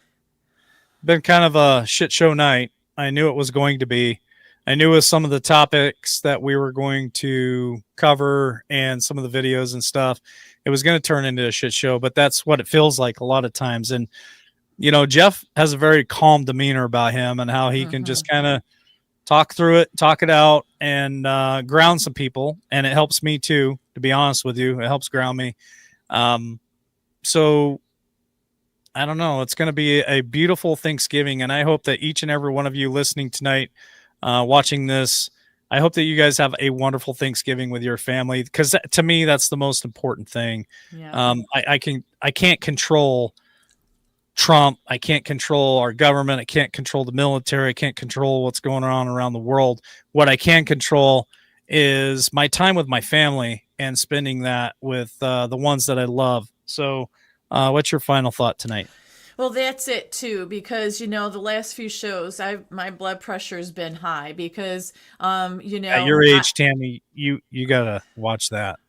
kind of a shit show night. I knew it was going to be. I knew with some of the topics that we were going to cover and some of the videos and stuff, it was going to turn into a shit show, but that's what it feels like a lot of times. And, Jeff has a very calm demeanor about him, and how he can just kind of talk through it, talk it out, and ground some people. And it helps me too, to be honest with you. It helps ground me. So I don't know. It's going to be a beautiful Thanksgiving, and I hope that each and every one of you listening tonight, watching this, I hope that you guys have a wonderful Thanksgiving with your family, because to me, that's the most important thing. Yeah. I can't control Trump. I can't control our government. I can't control the military. I can't control what's going on around the world. What I can control is my time with my family, and spending that with the ones that I love. So, what's your final thought tonight? Well, that's it too, because the last few shows, my blood pressure has been high because At your age, Tammy, you gotta watch that.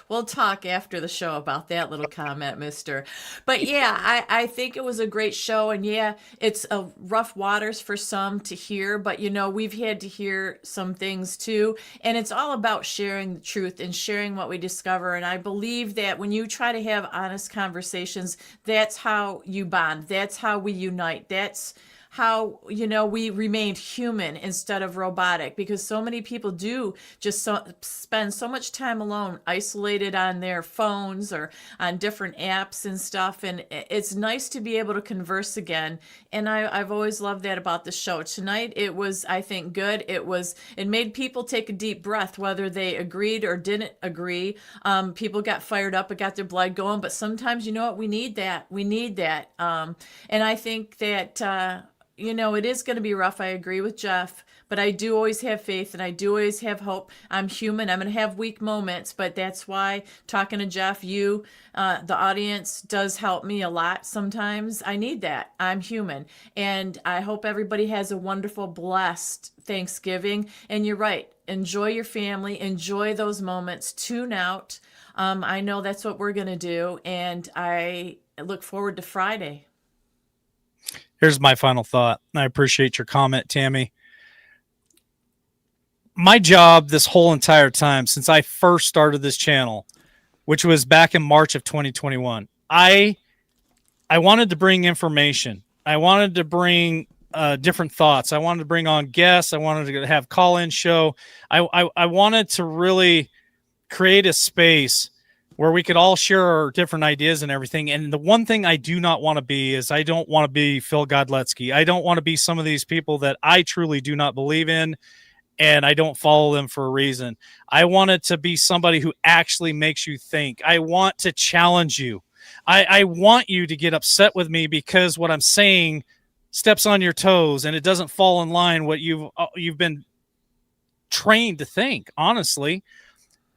We'll talk after the show about that little comment, mister. But yeah, I think it was a great show. And yeah, it's rough waters for some to hear, but we've had to hear some things too. And it's all about sharing the truth and sharing what we discover. And I believe that when you try to have honest conversations, that's how you bond. That's how we unite. That's how we remained human instead of robotic, because so many people do just spend so much time alone, isolated on their phones or on different apps and stuff, and it's nice to be able to converse again. And I've always loved that about the show. Tonight it was, I think, good. It made people take a deep breath, whether they agreed or didn't agree. People got fired up, it got their blood going, but sometimes we need that. And I think that you know, it is going to be rough. I agree with Jeff, but I do always have faith and I do always have hope. I'm human. I'm going to have weak moments, but that's why talking to Jeff, you, the audience, does help me a lot sometimes. I need that. I'm human. And I hope everybody has a wonderful, blessed Thanksgiving. And you're right. Enjoy your family. Enjoy those moments. Tune out. I know that's what we're going to do. And I look forward to Friday. Here's my final thought. I appreciate your comment, Tammy. My job this whole entire time since I first started this channel, which was back in March of 2021, I wanted to bring information. I wanted to bring different thoughts. I wanted to bring on guests. I wanted to have call-in show. I wanted to really create a space where we could all share our different ideas and everything. And the one thing I do not want to be is I don't want to be Phil Godletsky. I don't want to be some of these people that I truly do not believe in, and I don't follow them for a reason. I want it to be somebody who actually makes you think. I want to challenge you. I want you to get upset with me because what I'm saying steps on your toes and it doesn't fall in line what you've been trained to think, honestly.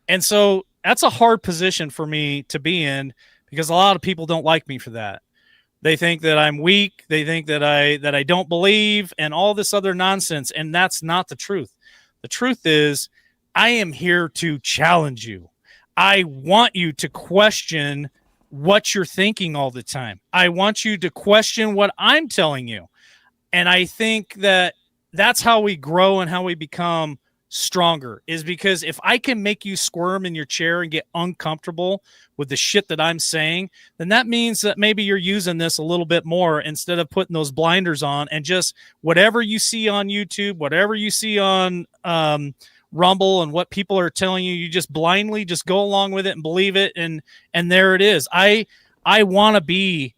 And so that's a hard position for me to be in because a lot of people don't like me for that. They think that I'm weak. They think that I don't believe and all this other nonsense. And that's not the truth. The truth is I am here to challenge you. I want you to question what you're thinking all the time. I want you to question what I'm telling you. And I think that that's how we grow and how we become stronger, is because if I can make you squirm in your chair and get uncomfortable with the shit that I'm saying, then that means that maybe you're using this a little bit more instead of putting those blinders on and just whatever you see on YouTube, whatever you see on Rumble and what people are telling you, you just blindly just go along with it and believe it. And there it is. I want to be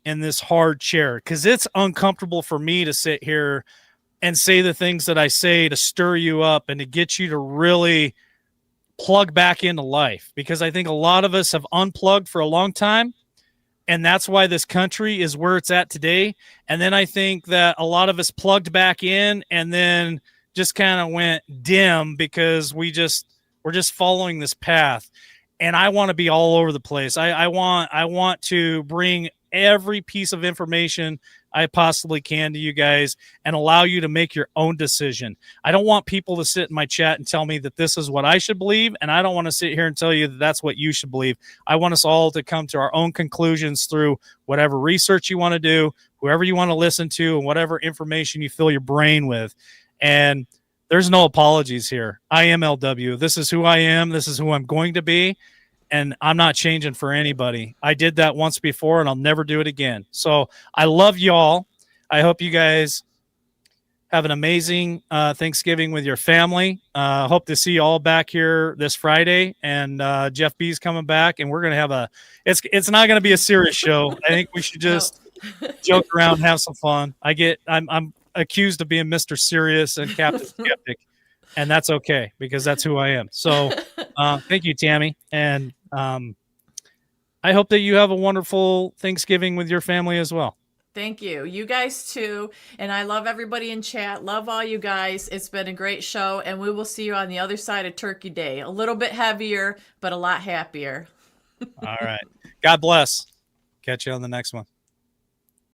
in this hard chair because it's uncomfortable for me to sit here and say the things that I say to stir you up and to get you to really plug back into life. Because I think a lot of us have unplugged for a long time, and that's why this country is where it's at today. And then I think that a lot of us plugged back in and then just kind of went dim because we're just following this path. And I want to be all over the place. I want to bring every piece of information I possibly can to you guys and allow you to make your own decision. I don't want people to sit in my chat and tell me that this is what I should believe, and I don't want to sit here and tell you that that's what you should believe. I want us all to come to our own conclusions through whatever research you want to do, whoever you want to listen to, and whatever information you fill your brain with. And there's no apologies here. I am LW. This is who I am. This is who I'm going to be. And I'm not changing for anybody. I did that once before, and I'll never do it again. So I love y'all. I hope you guys have an amazing Thanksgiving with your family. Hope to see you all back here this Friday. And Jeff B's coming back, and we're going to have it's not going to be a serious show. I think we should just joke around and have some fun. I'm accused of being Mr. Serious and Captain Skeptic, and that's okay because that's who I am. So thank you, Tammy. And I hope that you have a wonderful Thanksgiving with your family as well. Thank you. You guys too. And I love everybody in chat. Love all you guys. It's been a great show. And we will see you on the other side of Turkey Day. A little bit heavier, but a lot happier. All right. God bless. Catch you on the next one.